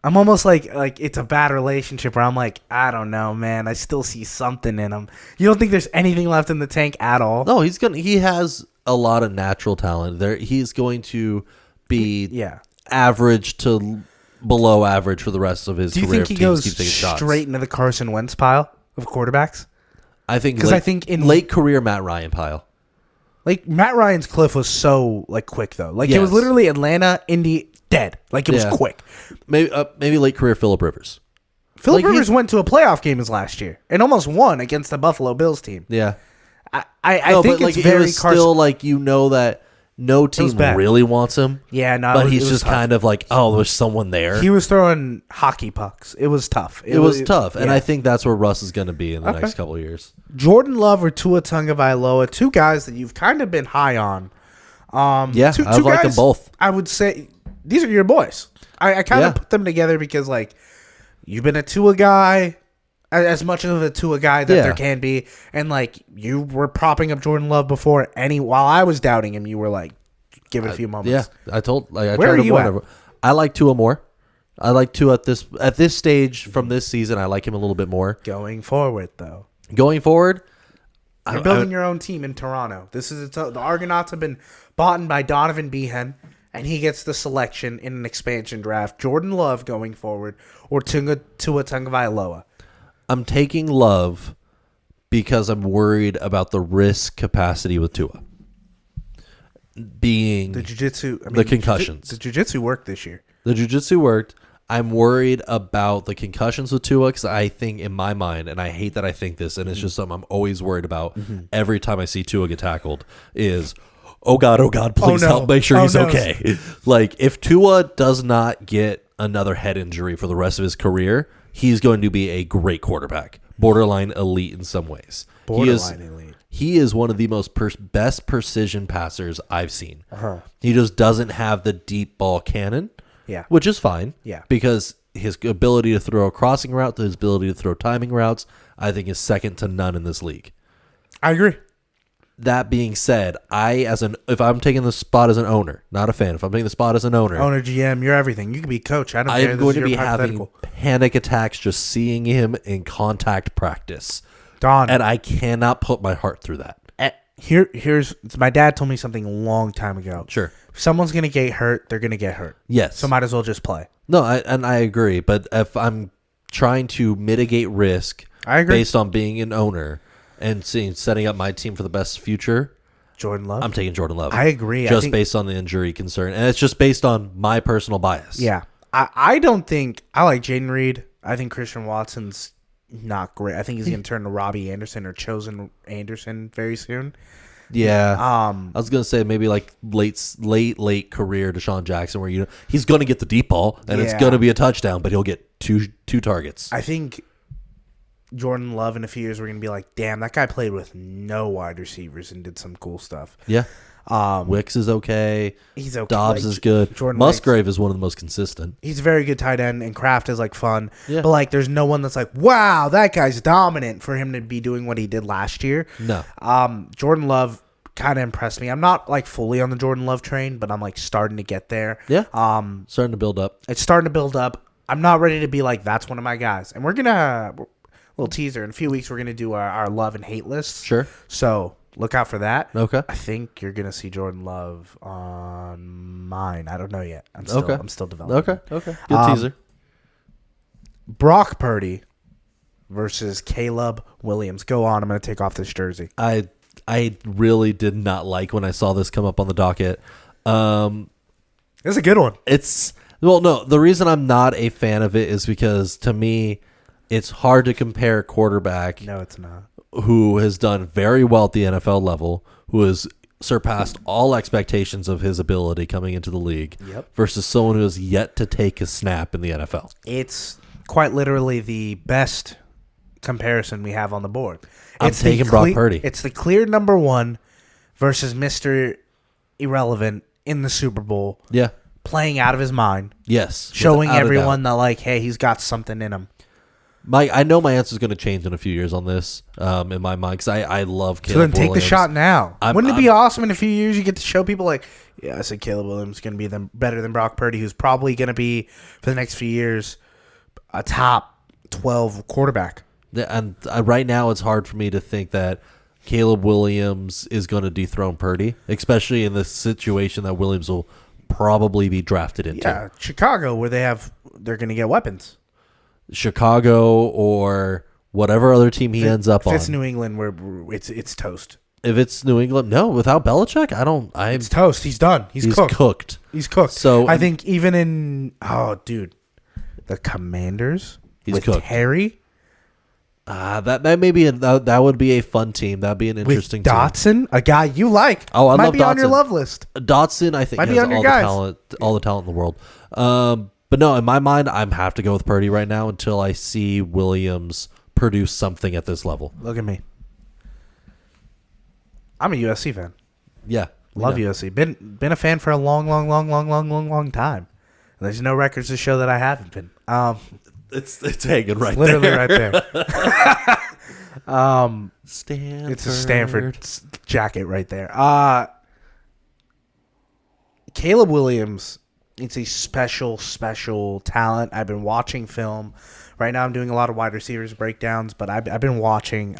I'm almost like it's a bad relationship where I'm like, I don't know, man. I still see something in him. You don't think there's anything left in the tank at all? No, he has a lot of natural talent there. He's going to be average to below average for the rest of his career. Do you think he goes straight into the Carson Wentz pile of quarterbacks? I think in late career Matt Ryan pile. Like Matt Ryan's cliff was so like quick though. Like it was literally Atlanta, Indy, dead. Like it was quick. Maybe late career Phillip Rivers. Phillip Rivers went to a playoff game his last year and almost won against the Buffalo Bills team. Yeah, I think it's very still like that. No team really wants him. Yeah, no, but he's just tough. Kind of like, oh, there's someone there. He was throwing hockey pucks. It was tough. It was tough, and I think that's where Russ is going to be in the next couple of years. Jordan Love or Tua Tagovailoa, two guys that you've kind of been high on. I like them both. I would say these are your boys. I kind of put them together because like you've been a Tua guy. As much of a Tua guy that there can be, and like you were propping up Jordan Love before while I was doubting him, you were like, give it a few moments. Yeah, where are you at? I like Tua more. I like Tua at this stage from this season. I like him a little bit more. Going forward, though, you're building your own team in Toronto. This is the Argonauts have been bought by Donovan Behan, and he gets the selection in an expansion draft. Jordan Love going forward or Tua Tagovailoa. I'm taking Love because I'm worried about the risk capacity with Tua. Being the jiu-jitsu, the concussions. The jiu-jitsu worked this year. The jiu-jitsu worked. I'm worried about the concussions with Tua because I think in my mind, and I hate that I think this, and it's just something I'm always worried about every time I see Tua get tackled is, oh God, please help make sure he's okay. Like if Tua does not get another head injury for the rest of his career, he's going to be a great quarterback, borderline elite in some ways. Elite. He is one of the most best precision passers I've seen. He just doesn't have the deep ball cannon, which is fine. Yeah, because his ability to throw a crossing route, his ability to throw timing routes, I think is second to none in this league. I agree. That being said, if I'm taking the spot as an owner, not a fan, if I'm taking the spot as an owner, GM, you're everything. You can be coach. I don't care. I'm going to be having panic attacks just seeing him in contact practice. And I cannot put my heart through that. Here's my dad told me something a long time ago. Sure. If someone's going to get hurt, they're going to get hurt. Yes. So might as well just play. No, I agree. But if I'm trying to mitigate risk based on being an owner and setting up my team for the best future, Jordan Love. I'm taking Jordan Love. I agree. Just based on the injury concern. And it's just based on my personal bias. Yeah. I don't think – I like Jaden Reed. I think Christian Watson's not great. I think he's going to turn to Robbie Anderson or Chosen Anderson very soon. Yeah. I was going to say maybe like late career Deshaun Jackson where he's going to get the deep ball and it's going to be a touchdown, but he'll get two targets. I think – Jordan Love in a few years, we're going to be like, damn, that guy played with no wide receivers and did some cool stuff. Yeah. Wicks is okay. He's okay. Dobbs is good. Jordan Musgrave is one of the most consistent. He's a very good tight end, and Kraft is like fun. Yeah. But like, there's no one that's like, wow, that guy's dominant for him to be doing what he did last year. No. Jordan Love kind of impressed me. I'm not like fully on the Jordan Love train, but I'm like starting to get there. Yeah. Starting to build up. It's starting to build up. I'm not ready to be like, that's one of my guys. And we're going to... little teaser. In a few weeks, we're going to do our love and hate lists. Sure. So look out for that. Okay. I think you're going to see Jordan Love on mine. I don't know yet. I'm still developing. Okay. Good teaser. Brock Purdy versus Caleb Williams. Go on. I'm going to take off this jersey. I really did not like when I saw this come up on the docket. It's a good one. The reason I'm not a fan of it is because to me, it's hard to compare a quarterback. No, it's not. Who has done very well at the NFL level, who has surpassed all expectations of his ability coming into the league, versus someone who has yet to take a snap in the NFL. It's quite literally the best comparison we have on the board. I'm taking Brock Purdy. It's the clear number one versus Mr. Irrelevant in the Super Bowl. Yeah. Playing out of his mind. Yes. Showing everyone that, like, hey, he's got something in him. I know my answer is going to change in a few years on this, in my mind, because I love Caleb Williams. So then take the shot now. Wouldn't it be awesome in a few years you get to show people like, yeah, I said Caleb Williams is going to be better than Brock Purdy, who's probably going to be, for the next few years, a top 12 quarterback. And right now it's hard for me to think that Caleb Williams is going to dethrone Purdy, especially in the situation that Williams will probably be drafted into. Yeah, Chicago, where they're going to get weapons. Chicago or whatever other team he ends up on. If it's New England, where it's toast. If it's New England, no. Without Belichick, It's toast. He's done. He's cooked. He's cooked. So I think even in the Commanders he's with cooked. Terry. That may be that would be a fun team. That'd be an interesting with Dotson, a guy you like. Oh, I might love be Dotson. on your love list. Dotson, I think, might has be on your guys. all the talent in the world. But no, in my mind, I have to go with Purdy right now until I see Williams produce something at this level. Look at me. I'm a USC fan. Yeah, love USC. Been a fan for a long time. There's no records to show that I haven't been. It's hanging right literally there. right there. Stanford. It's a Stanford jacket right there. Caleb Williams, it's a special talent. I've been watching film. Right now I'm doing a lot of wide receivers breakdowns, but I've been watching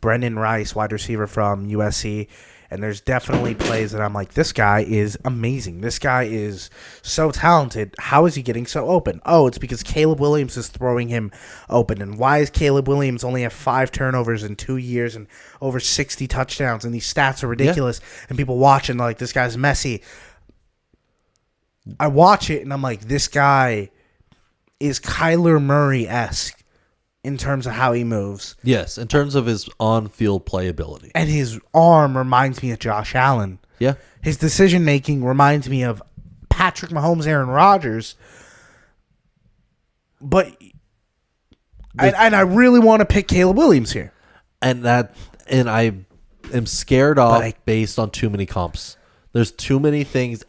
Brendan Rice, wide receiver from USC, and there's definitely plays that I'm like, this guy is amazing. This guy is so talented. How is he getting so open? Oh, it's because Caleb Williams is throwing him open. And why is Caleb Williams only have 5 turnovers in 2 years and over 60 touchdowns? And these stats are ridiculous. Yeah. And people watching like, this guy's messy. I watch it and I'm like, this guy is Kyler Murray-esque in terms of how he moves. Yes, in terms of his on-field playability. And his arm reminds me of Josh Allen. Yeah. His decision-making reminds me of Patrick Mahomes, Aaron Rodgers. But I really want to pick Caleb Williams here. And I am scared off based on too many comps. There's too many things.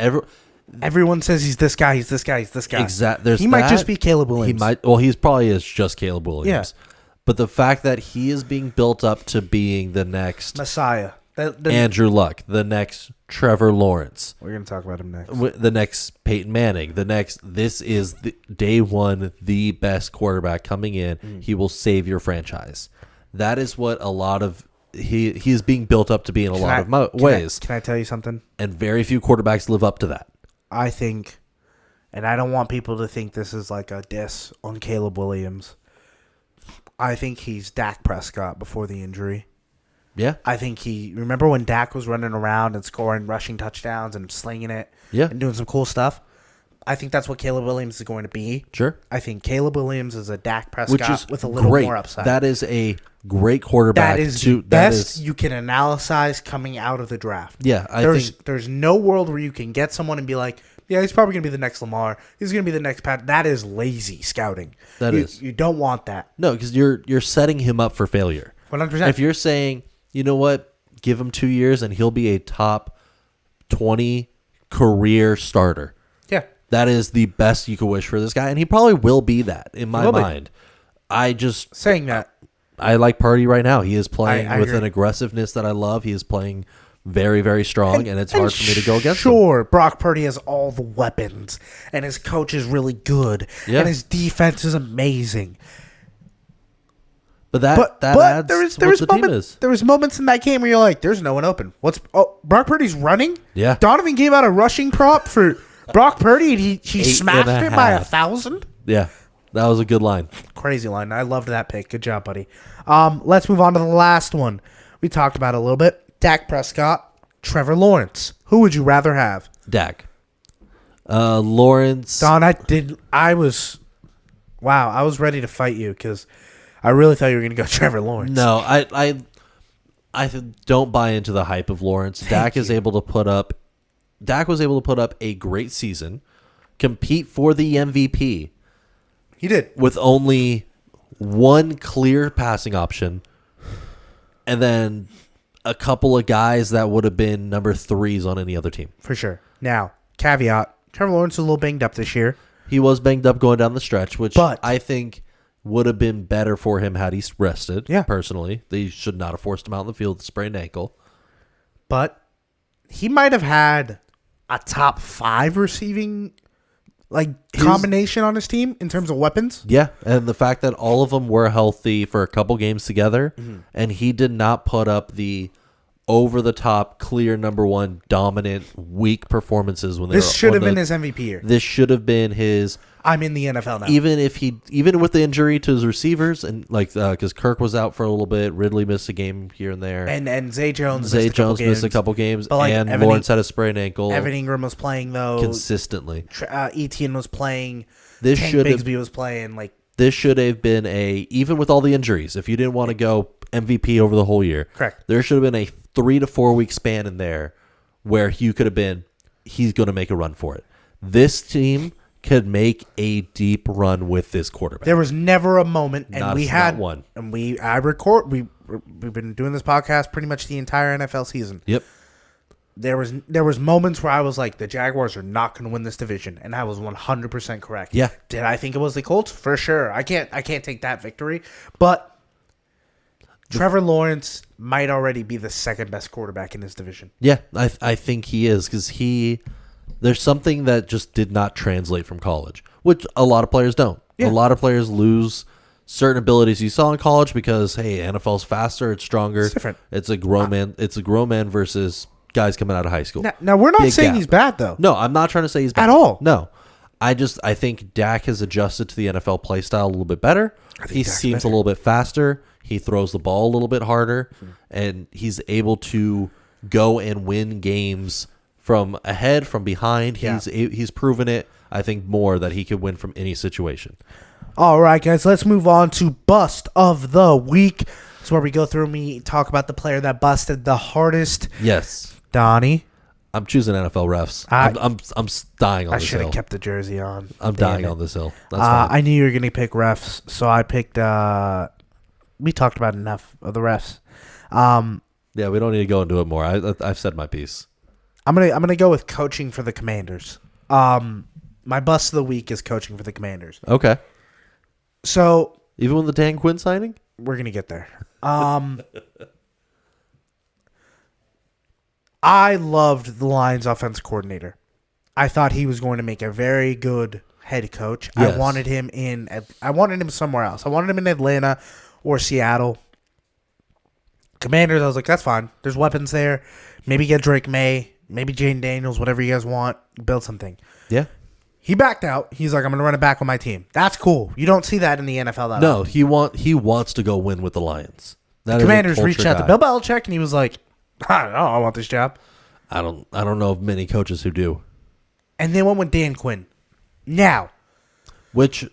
Everyone says he's this guy, he's this guy, he's this guy. Exactly. He might just be Caleb Williams. He might. Well, he's probably is just Caleb Williams. Yeah. But the fact that he is being built up to being the next Messiah, Andrew Luck, the next Trevor Lawrence. We're gonna talk about him next. The next Peyton Manning. This is day one, the best quarterback coming in. He will save your franchise. That is what a lot of he is being built up to be in a lot of ways. Can I tell you something? And very few quarterbacks live up to that. I think, and I don't want people to think this is like a diss on Caleb Williams. I think he's Dak Prescott before the injury. Yeah. I think remember when Dak was running around and scoring rushing touchdowns and slinging it and doing some cool stuff? I think that's what Caleb Williams is going to be. Sure. I think Caleb Williams is a Dak Prescott with a little more upside. That is a great quarterback. That is the best you can analyze coming out of the draft. Yeah, there's no world where you can get someone and be like, yeah, he's probably going to be the next Lamar. He's going to be the next Pat. That is lazy scouting. You don't want that. No, because you're setting him up for failure. 100%. If you're saying, you know what, give him 2 years and he'll be a top 20 career starter. Yeah. That is the best you could wish for this guy, and he probably will be that in my mind. I just saying that. I like Purdy right now. He is playing with an aggressiveness that I love. He is playing very, very strong, and it's hard for me to go against him. Sure, Brock Purdy has all the weapons, and his coach is really good, and his defense is amazing. But that adds there was moments in that game where you're like, there's no one open. Brock Purdy's running? Yeah. Donovan gave out a rushing prop for Brock Purdy, and he smashed it by 1,000? Yeah. That was a good line. Crazy line. I loved that pick. Good job, buddy. Let's move on to the last one. We talked about it a little bit. Dak Prescott, Trevor Lawrence. Who would you rather have? Dak. Lawrence. Don, I was ready to fight you because I really thought you were going to go Trevor Lawrence. No, I don't buy into the hype of Lawrence. Dak was able to put up a great season, compete for the MVP. He did. With only one clear passing option, and then a couple of guys that would have been number 3s on any other team. For sure. Now, caveat, Trevor Lawrence was a little banged up this year. He was banged up going down the stretch, which I think would have been better for him had he rested. Yeah. Personally. They should not have forced him out in the field with a sprained ankle. But he might have had a top 5 receiving combination on his team in terms of weapons. Yeah, and the fact that all of them were healthy for a couple games together, and he did not put up the over-the-top, clear number one, dominant, weak performances when they this should have been his MVP year. This should have been his. I'm in the NFL now. Even with the injury to his receivers, and because Kirk was out for a little bit, Ridley missed a game here and there, and Zay Jones missed a couple games, and Lawrence had a sprained ankle. Evan Ingram was playing though consistently. Etienne was playing. Tank Bigsby was playing. This should have been even with all the injuries. If you didn't want to go MVP over the whole year, correct. There should have been a 3 to 4 week span in there where you could have been. He's going to make a run for it. This team could make a deep run with this quarterback. There was never a moment, and we had one. And we've been doing this podcast pretty much the entire NFL season. Yep. There was moments where I was like, the Jaguars are not going to win this division, and I was 100% correct. Yeah. Did I think it was the Colts? For sure. I can't take that victory, but Trevor Lawrence might already be the second best quarterback in this division. Yeah, I think he is because there's something that just did not translate from college, which a lot of players don't. Yeah. A lot of players lose certain abilities you saw in college because, hey, NFL's faster, it's stronger. It's different. It's a grown man. It's a grown man versus guys coming out of high school. Now we're not saying he's bad though. No, I'm not trying to say he's bad at all. No, I think Dak has adjusted to the NFL play style a little bit better. He seems a little bit faster. He throws the ball a little bit harder, and he's able to go and win games from ahead, from behind. He's proven it, I think, more that he could win from any situation. All right, guys, let's move on to Bust of the Week. It's where we go through and we talk about the player that busted the hardest. Yes. Donnie. I'm choosing NFL refs. I'm dying on this hill. I should have kept the jersey on. I'm dying on this hill. That's fine. I knew you were going to pick refs, so I picked... we talked about enough of the refs. Yeah, we don't need to go into it more. I've said my piece. I'm gonna go with coaching for the Commanders. My bust of the week is coaching for the Commanders. Okay. So even with the Dan Quinn signing, we're gonna get there. I loved the Lions offense coordinator. I thought he was going to make a very good head coach. Yes. I wanted him somewhere else. I wanted him in Atlanta or Seattle. Commanders, I was like, that's fine. There's weapons there. Maybe get Drake May, maybe Jane Daniels, whatever you guys want. Build something. Yeah. He backed out. He's like, I'm going to run it back with my team. That's cool. You don't see that in the NFL that No, often. he wants to go win with the Lions. The Commanders reached out to Bill Belichick, and he was like, I want this job. I don't know of many coaches who do. And they went with Dan Quinn. Now. Which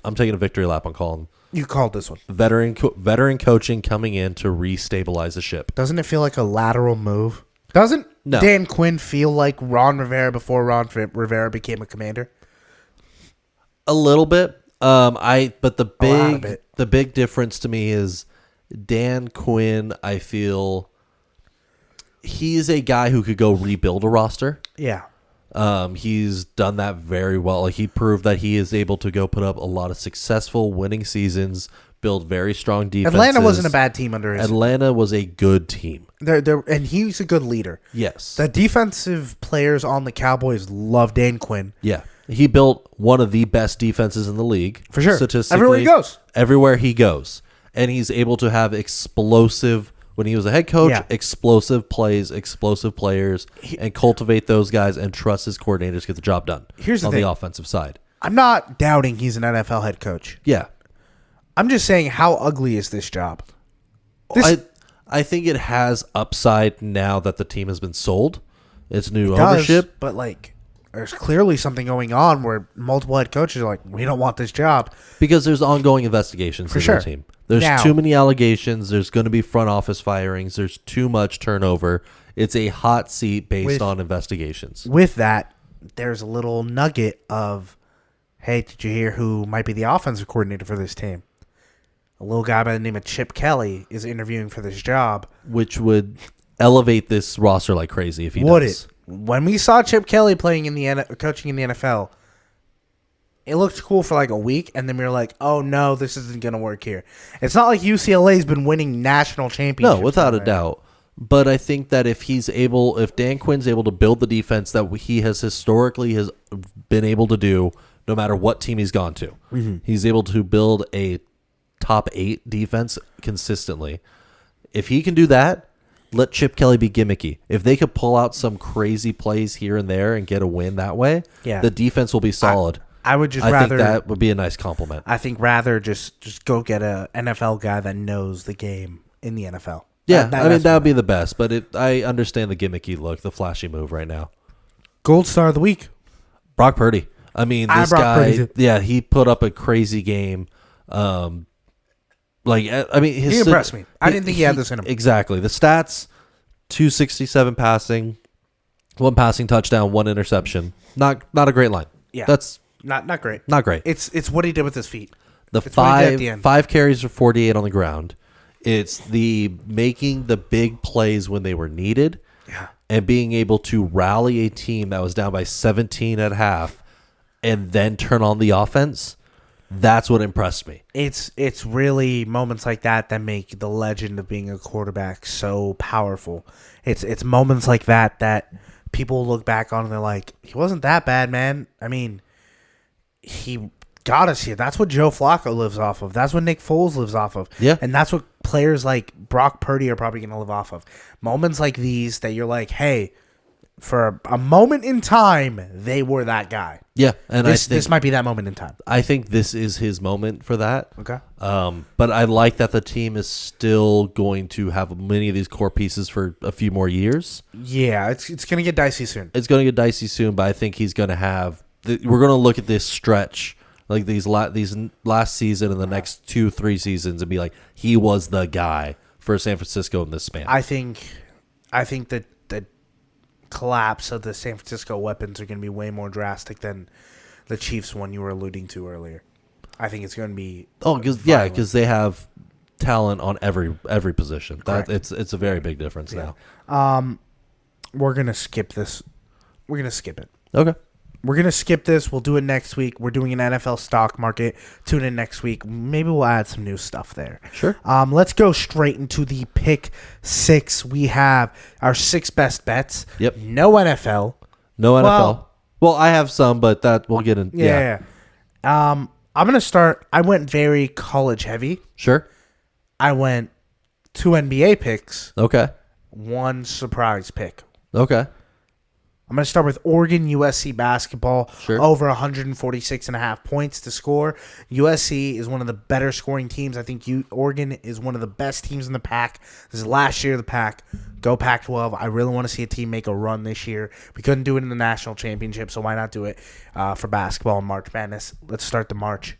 I'm taking a victory lap on calling. You called this one. Veteran coaching coming in to restabilize the ship. Doesn't it feel like a lateral move? Doesn't Dan Quinn feel like Ron Rivera before Ron Rivera became a Commander? A little bit. But the big difference to me is Dan Quinn, I feel he's a guy who could go rebuild a roster. Yeah. He's done that very well. Like, he proved that he is able to go put up a lot of successful winning seasons, build very strong defenses. Atlanta wasn't a bad team under his. Atlanta was a good team. And he's a good leader. Yes. The defensive players on the Cowboys love Dan Quinn. Yeah. He built one of the best defenses in the league. For sure. Statistically. Everywhere he goes. And he's able to have explosive... When he was a head coach, explosive plays, explosive players, and cultivate those guys and trust his coordinators to get the job done. Here's the thing. The offensive side. I'm not doubting he's an NFL head coach. Yeah. I'm just saying, how ugly is this job? I think it has upside now that the team has been sold. It's new ownership. But, there's clearly something going on where multiple head coaches are like, we don't want this job. Because there's ongoing investigations in the team. There's too many allegations. There's going to be front office firings. There's too much turnover. It's a hot seat based on investigations. With that, there's a little nugget of, hey, did you hear who might be the offensive coordinator for this team? A little guy by the name of Chip Kelly is interviewing for this job. Which would elevate this roster like crazy if he does. Would it? When we saw Chip Kelly playing coaching in the NFL, it looked cool for a week, and then we were like, oh, no, this isn't going to work here. It's not like UCLA's been winning national championships. No, without a doubt. But I think that if Dan Quinn's able to build the defense that he has historically been able to do, no matter what team he's gone to, he's able to build a top 8 defense consistently. If he can do that, let Chip Kelly be gimmicky. If they could pull out some crazy plays here and there and get a win that way, the defense will be solid. I would just I rather think that would be a nice compliment. I think rather just go get a NFL guy that knows the game in the NFL. Yeah, that would be the best. But I understand the gimmicky look, the flashy move right now. Gold star of the week, Brock Purdy. I mean, this guy, he put up a crazy game. He impressed me. I didn't think he had this in him. Exactly. The stats: 267 passing, 1 passing touchdown, 1 interception. Not a great line. Yeah, that's not great. Not great. It's what he did with his feet. The five carries for 48 on the ground. It's the making the big plays when they were needed, and being able to rally a team that was down by 17 at half, and then turn on the offense. That's what impressed me. It's really moments like that make the legend of being a quarterback so powerful. It's moments like that people look back on and they're like, he wasn't that bad, man. I mean, he got us here. That's what Joe Flacco lives off of. That's what Nick Foles lives off of. Yeah. And that's what players like Brock Purdy are probably going to live off of. Moments like these that you're like, hey, for a moment in time, they were that guy. Yeah, and this might be that moment in time. I think this is his moment for that. Okay. But I like that the team is still going to have many of these core pieces for a few more years. Yeah, it's going to get dicey soon. It's going to get dicey soon, but I think he's going to have. We're going to look at this stretch, like these last season and the next 2-3 seasons, and be like, he was the guy for San Francisco in this span. I think that the collapse of the San Francisco weapons are going to be way more drastic than the Chiefs one you were alluding to earlier. I think it's going to be because they have talent on every position. It's a very big difference now. We're going to skip this. We're going to skip it. Okay. We're going to skip this. We'll do it next week. We're doing an NFL stock market. Tune in next week. Maybe we'll add some new stuff there. Sure. Let's go straight into the pick 6. We have our 6 best bets. Yep. No NFL. No NFL. Well, I have some, but that we'll get in. Yeah. I'm going to start. I went very college heavy. Sure. I went 2 NBA picks. Okay. 1 surprise pick. Okay. I'm going to start with Oregon USC basketball. Sure. Over 146.5 points to score. USC is one of the better scoring teams. I think Oregon is one of the best teams in the pack. This is last year of the pack. Go Pac-12. I really want to see a team make a run this year. We couldn't do it in the national championship, so why not do it for basketball and March Madness? Let's start the March.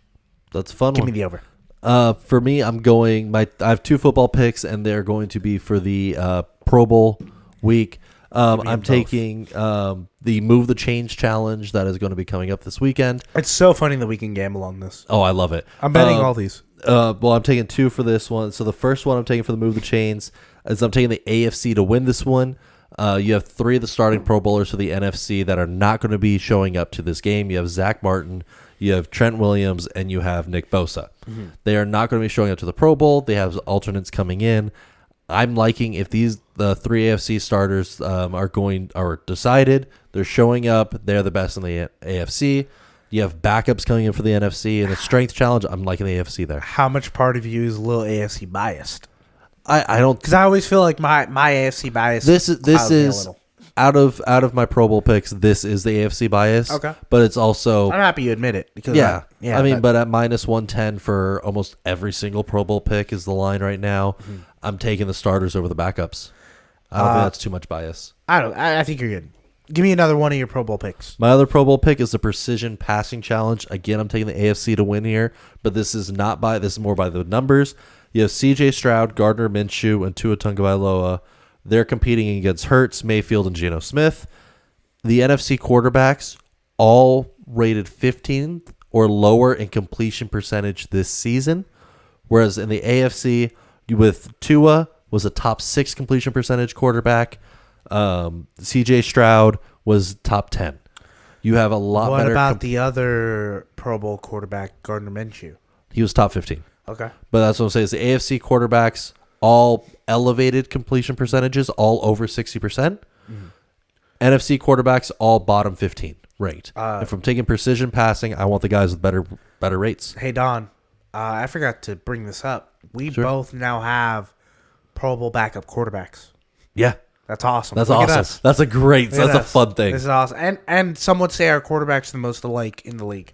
That's a fun Give one. me the over. For me, I'm going. I have 2 football picks, and they're going to be for the Pro Bowl week. I'm taking the Move the Change challenge that is going to be coming up this weekend. It's so funny that we can gamble on this. Oh, I love it. I'm betting all these. Well, I'm taking 2 for this one. So the first one I'm taking for the Move the Chains is I'm taking the AFC to win this one. You have 3 of the starting Pro Bowlers for the NFC that are not going to be showing up to this game. You have Zach Martin, you have Trent Williams, and you have Nick Bosa. Mm-hmm. They are not going to be showing up to the Pro Bowl. They have alternates coming in. I'm liking if the 3 AFC starters are decided, they're showing up, they're the best in the AFC. You have backups coming in for the NFC and a strength challenge. I'm liking the AFC there. How much part of you is a little AFC biased? I don't, because I always feel like my AFC bias. This is out of my Pro Bowl picks. This is the AFC bias. Okay, but it's also I'm happy you admit it because but at minus 110 for almost every single Pro Bowl pick is the line right now. Mm-hmm. I'm taking the starters over the backups. I don't think that's too much bias. I think you're good. Give me another one of your Pro Bowl picks. My other Pro Bowl pick is the Precision Passing Challenge. Again, I'm taking the AFC to win here, but this is more by the numbers. You have C.J. Stroud, Gardner Minshew, and Tua Tagovailoa. They're competing against Hurts, Mayfield, and Geno Smith. The NFC quarterbacks all rated 15th or lower in completion percentage this season, whereas in the AFC, with Tua was a top 6 completion percentage quarterback. C.J. Stroud was top 10. You have a lot better. What about the other Pro Bowl quarterback, Gardner Minshew? He was top 15. Okay. But that's what I'm saying is the AFC quarterbacks all elevated completion percentages, all over 60%. Mm-hmm. NFC quarterbacks all bottom 15 ranked. If I'm taking precision passing, I want the guys with better rates. Hey, Don, I forgot to bring this up. We both now have Pro Bowl backup quarterbacks. Yeah. That's awesome. That's Look awesome. That's a fun thing. This is awesome. And some would say our quarterbacks are the most alike in the league.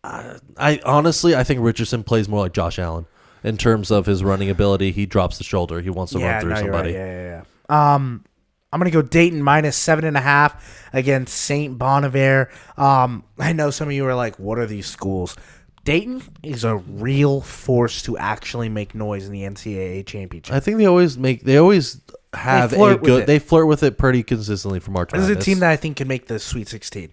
I honestly think Richardson plays more like Josh Allen in terms of his running ability. He drops the shoulder. He wants to run through somebody. Right. Yeah. I'm going to go Dayton minus 7.5 against St. Bonaventure. I know some of you are like, what are these schools? Dayton is a real force to actually make noise in the NCAA championship. I think they always have they flirt with it pretty consistently for March Madness. This is a team that I think can make the Sweet 16.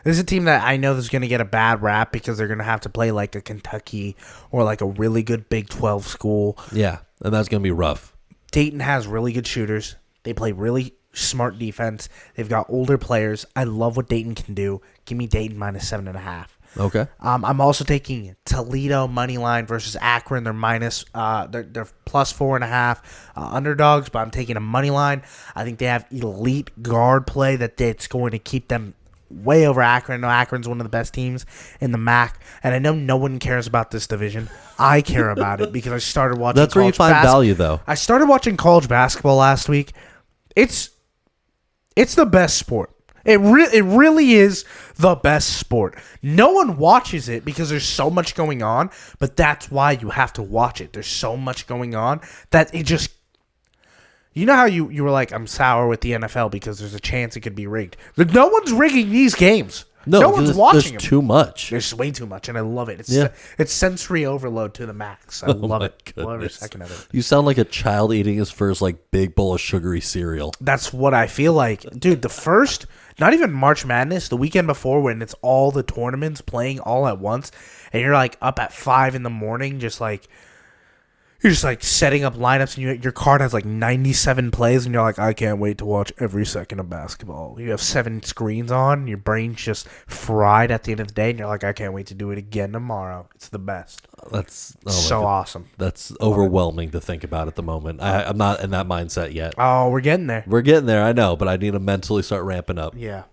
This is a team that I know is going to get a bad rap because they're going to have to play like a Kentucky or like a really good Big 12 school. Yeah, and that's going to be rough. Dayton has really good shooters. They play really smart defense. They've got older players. I love what Dayton can do. Give me Dayton minus 7.5. Okay. I'm also taking Toledo money line versus Akron. They're they're plus 4.5 underdogs, but I'm taking a money line. I think they have elite guard play that's going to keep them way over Akron. I know Akron's one of the best teams in the MAC, and I know no one cares about this division. I care about it because I started watching. That's where you find value, though. I started watching college basketball last week. It's the best sport. It really is the best sport. No one watches it because there's so much going on, but that's why you have to watch it. There's so much going on that it just... You know how you were like, I'm sour with the NFL because there's a chance it could be rigged. But no one's rigging these games. No one's watching them. There's too much. There's way too much, and I love it. It's sensory overload to the max. I love it. Goodness. Love every second of it. You sound like a child eating his first big bowl of sugary cereal. That's what I feel like. Dude, the first, not even March Madness, the weekend before when it's all the tournaments playing all at once, and you're like up at 5 a.m, you're just like setting up lineups, and your card has like 97 plays, and you're like, I can't wait to watch every second of basketball. You have 7 screens on, your brain's just fried at the end of the day, and you're like, I can't wait to do it again tomorrow. It's the best. That's awesome. That's overwhelming to think about at the moment. I'm not in that mindset yet. Oh, we're getting there. We're getting there, I know, but I need to mentally start ramping up. Yeah.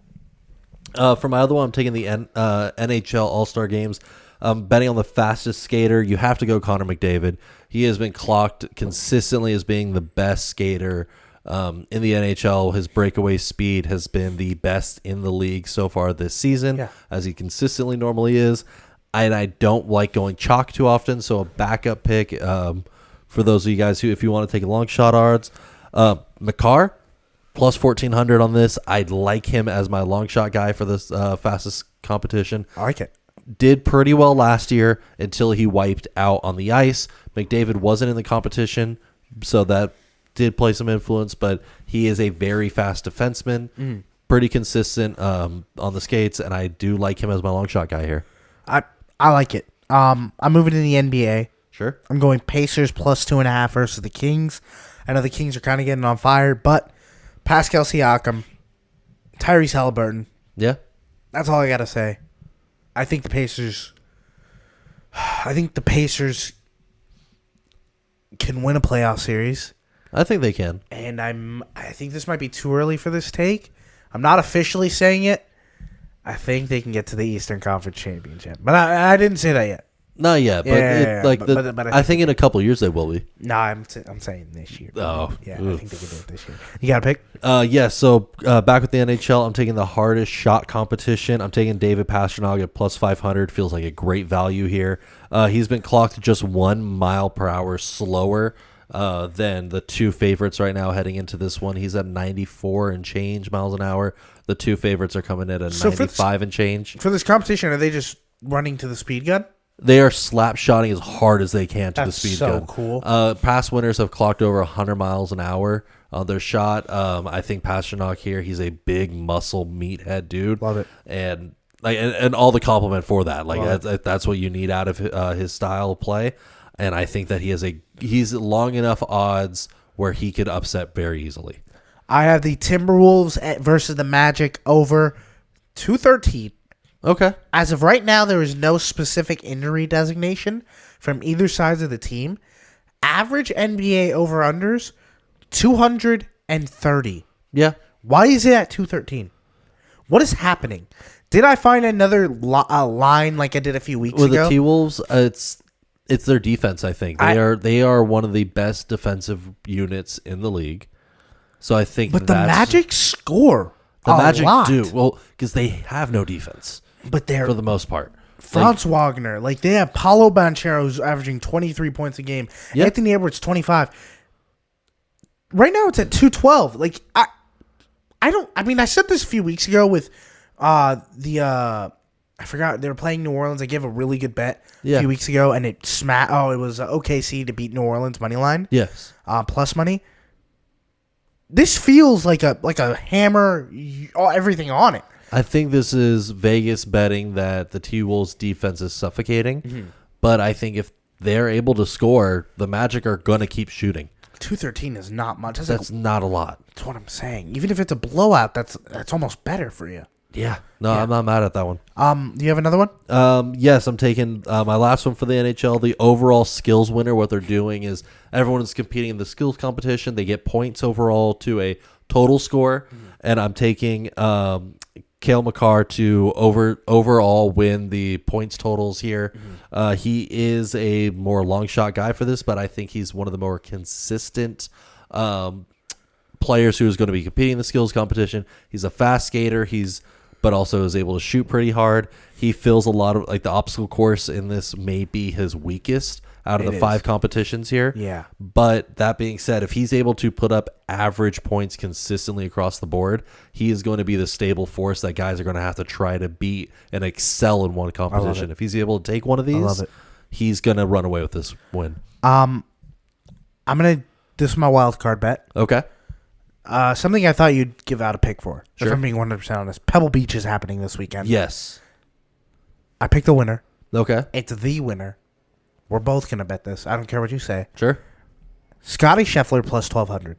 For my other one, I'm taking the NHL All-Star Games. Betting on the fastest skater, you have to go Connor McDavid. He has been clocked consistently as being the best skater in the NHL. His breakaway speed has been the best in the league so far this season, as he consistently normally is. And I don't like going chalk too often, so a backup pick for those of you guys who, if you want to take a long shot odds. McCarr, plus 1,400 on this. I'd like him as my long shot guy for this fastest competition. I like it. Did pretty well last year until he wiped out on the ice. McDavid wasn't in the competition, so that did play some influence, but he is a very fast defenseman, pretty consistent on the skates, and I do like him as my long shot guy here. I like it. I'm moving to the NBA. Sure. I'm going Pacers plus 2.5 versus the Kings. I know the Kings are kind of getting on fire, but Pascal Siakam, Tyrese Haliburton. Yeah. That's all I got to say. I think the Pacers can win a playoff series. I think they can. And I think this might be too early for this take. I'm not officially saying it. I think they can get to the Eastern Conference Championship. But I didn't say that yet. Not yet, but I think in a couple years they will be. No, I'm saying this year. Oh, yeah, I think they can do it this year. You got a pick? Yeah. So back with the NHL, I'm taking the hardest shot competition. I'm taking David Pastrnak at plus 500. Feels like a great value here. He's been clocked just 1 mile per hour slower than the two favorites right now heading into this one. He's at 94 and change miles an hour. The two favorites are coming in at 95 and change. For this competition, are they just running to the speed gun? They are slap shotting as hard as they can to the speed gun. That's so cool. Past winners have clocked over 100 miles an hour on their shot. I think Pastrnak here, he's a big muscle meathead dude. Love it. And all the compliment for that. That's what you need out of his style of play. And I think that he's long enough odds where he could upset very easily. I have the Timberwolves versus the Magic over 213. Okay. As of right now, there is no specific injury designation from either side of the team. Average NBA over-unders, 230. Yeah. Why is it at 213? What is happening? Did I find another line like I did a few weeks ago? With the T-Wolves, It's their defense, I think. They are one of the best defensive units in the league. So I think But the Magic score the Magic lot. do. Well, because they have no defense. But they're for the most part. Franz Wagner. Like, they have Paulo Banchero, who's averaging 23 points a game. Yep. Anthony Edwards, 25. Right now, it's at 212. Like, I said this a few weeks ago with I forgot. They were playing New Orleans. I gave a really good bet a few weeks ago, and it was OKC to beat New Orleans money line. Yes. Plus money. This feels like a hammer, everything on it. I think this is Vegas betting that the T-Wolves defense is suffocating. Mm-hmm. But I think if they're able to score, the Magic are going to keep shooting. 213 is not much. That's not a lot. That's what I'm saying. Even if it's a blowout, that's almost better for you. Yeah. No, I'm not mad at that one. Do you have another one? Yes, I'm taking my last one for the NHL. The overall skills winner, what they're doing is everyone is competing in the skills competition. They get points overall to a total score. Mm-hmm. And I'm taking Cale Makar to overall win the points totals here. Mm-hmm. He is a more long shot guy for this, but I think he's one of the more consistent players who is going to be competing in the skills competition. He's a fast skater. But also is able to shoot pretty hard. He fills a lot of, like, the obstacle course in this may be his weakest out of the 5 competitions here. Yeah. But that being said, if he's able to put up average points consistently across the board, he is going to be the stable force that guys are going to have to try to beat and excel in one competition. If he's able to take one of these, he's going to run away with this win. This is my wild card bet. Okay. Something I thought you'd give out a pick for. Sure. If I'm being 100% honest. Pebble Beach is happening this weekend. Yes. I picked the winner. Okay. It's the winner. We're both going to bet this. I don't care what you say. Sure. Scotty Scheffler plus 1,200.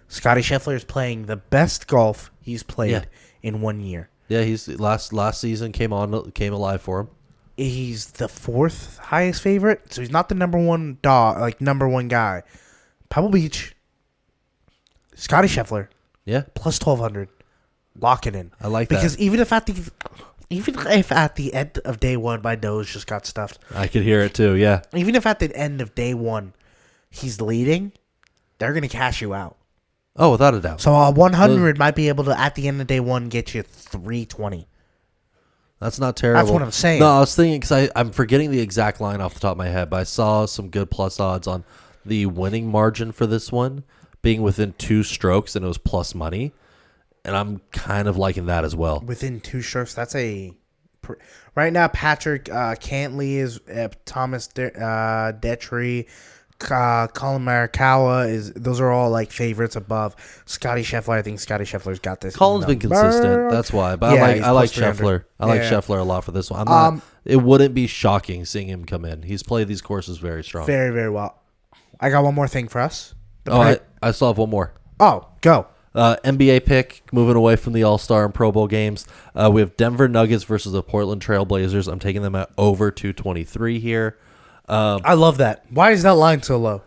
Scotty Scheffler is playing the best golf he's played in 1 year. Yeah, he's last season came alive for him. He's the 4th highest favorite, so he's not the number one guy. Pebble Beach. Scotty Scheffler, plus 1,200, lock it in. I like that because even if at the end of day one my nose just got stuffed, I could hear it too. Yeah. Even if at the end of day one he's leading, they're gonna cash you out. Oh, without a doubt. So 100 might be able to at the end of day one get you 320. That's not terrible. That's what I'm saying. No, I was thinking because I'm forgetting the exact line off the top of my head, but I saw some good plus odds on the winning margin for this one being within 2 strokes, and it was plus money, and I'm kind of liking that as well. Within 2 strokes, that's right now. Patrick Cantley is Thomas Detry, Colin Morikawa is. Those are all like favorites above Scotty Scheffler. I think Scotty Scheffler's got this. Colin's been consistent, that's why. But I like Scheffler. I like Scheffler a lot for this one. It wouldn't be shocking seeing him come in. He's played these courses very strong, very, very well. I got one more thing for us. I still have one more. Oh, go. NBA pick, moving away from the All-Star and Pro Bowl games. We have Denver Nuggets versus the Portland Trail Blazers. I'm taking them at over 223 here. I love that. Why is that line so low?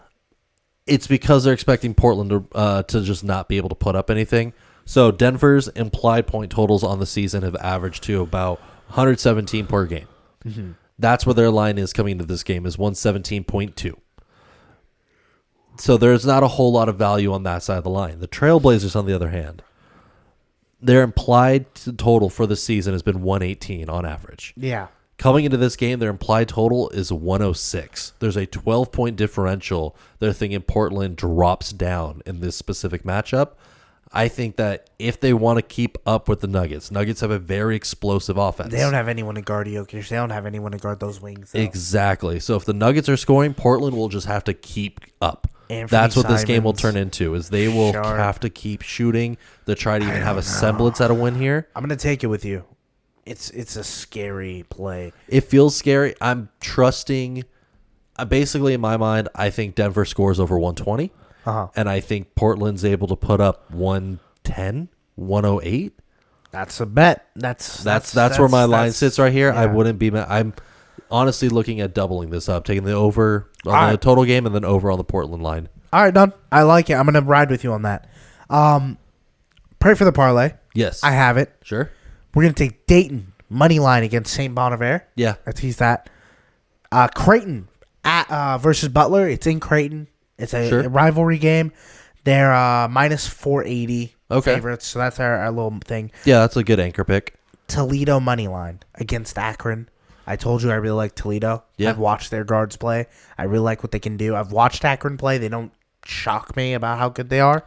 It's because they're expecting Portland to just not be able to put up anything. So Denver's implied point totals on the season have averaged to about 117 per game. Mm-hmm. That's where their line is coming into this game, is 117.2. So there's not a whole lot of value on that side of the line. The Trailblazers, on the other hand, their implied total for the season has been 118 on average. Yeah. Coming into this game, their implied total is 106. There's a 12-point differential. They're thinking Portland drops down in this specific matchup. I think that if they want to keep up with the Nuggets have a very explosive offense. They don't have anyone to guard Jokic. They don't have anyone to guard those wings. Though. Exactly. So if the Nuggets are scoring, Portland will just have to keep up. That's what this game will turn into, is they will have to keep shooting to try to even have a semblance at a win here. I'm going to take it with you. It's a scary play. It feels scary. I'm trusting. Basically, in my mind, I think Denver scores over 120. And I think Portland's able to put up 110, 108. That's a bet. That's where my line sits right here. Yeah. I wouldn't be. I'm honestly looking at doubling this up, taking the over on the total game and then over on the Portland line. All right, done. I like it. I'm going to ride with you on that. Pray for the parlay. Yes. I have it. Sure. We're going to take Dayton money line against St. Bonavere. Yeah. I tease that. Creighton versus Butler. It's in Creighton. It's a rivalry game. They're minus 480 favorites, so that's our little thing. Yeah, that's a good anchor pick. Toledo money line against Akron. I told you I really like Toledo. Yeah. I've watched their guards play. I really like what they can do. I've watched Akron play. They don't shock me about how good they are.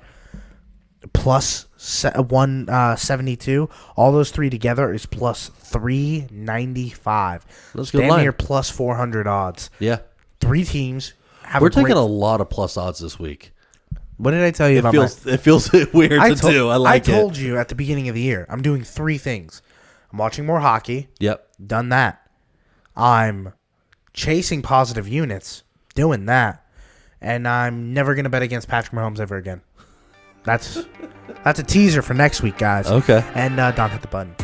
Plus 172. All those three together is plus 395. That's a good line. Near plus 400 odds. Yeah. Three teams. We're taking a lot of plus odds this week. What did I tell you about It feels weird to do. I told you at the beginning of the year, I'm doing three things. I'm watching more hockey. Yep. Done that. I'm chasing positive units. Doing that. And I'm never going to bet against Patrick Mahomes ever again. That's a teaser for next week, guys. Okay. And don't hit the button.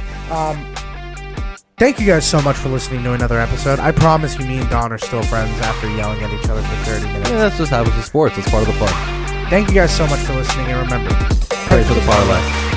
Thank you guys so much for listening to another episode. I promise you, me and Don are still friends after yelling at each other for 30 minutes. Yeah, that's just happens in sports. It's part of the fun. Thank you guys so much for listening, and remember, pray for the parlay.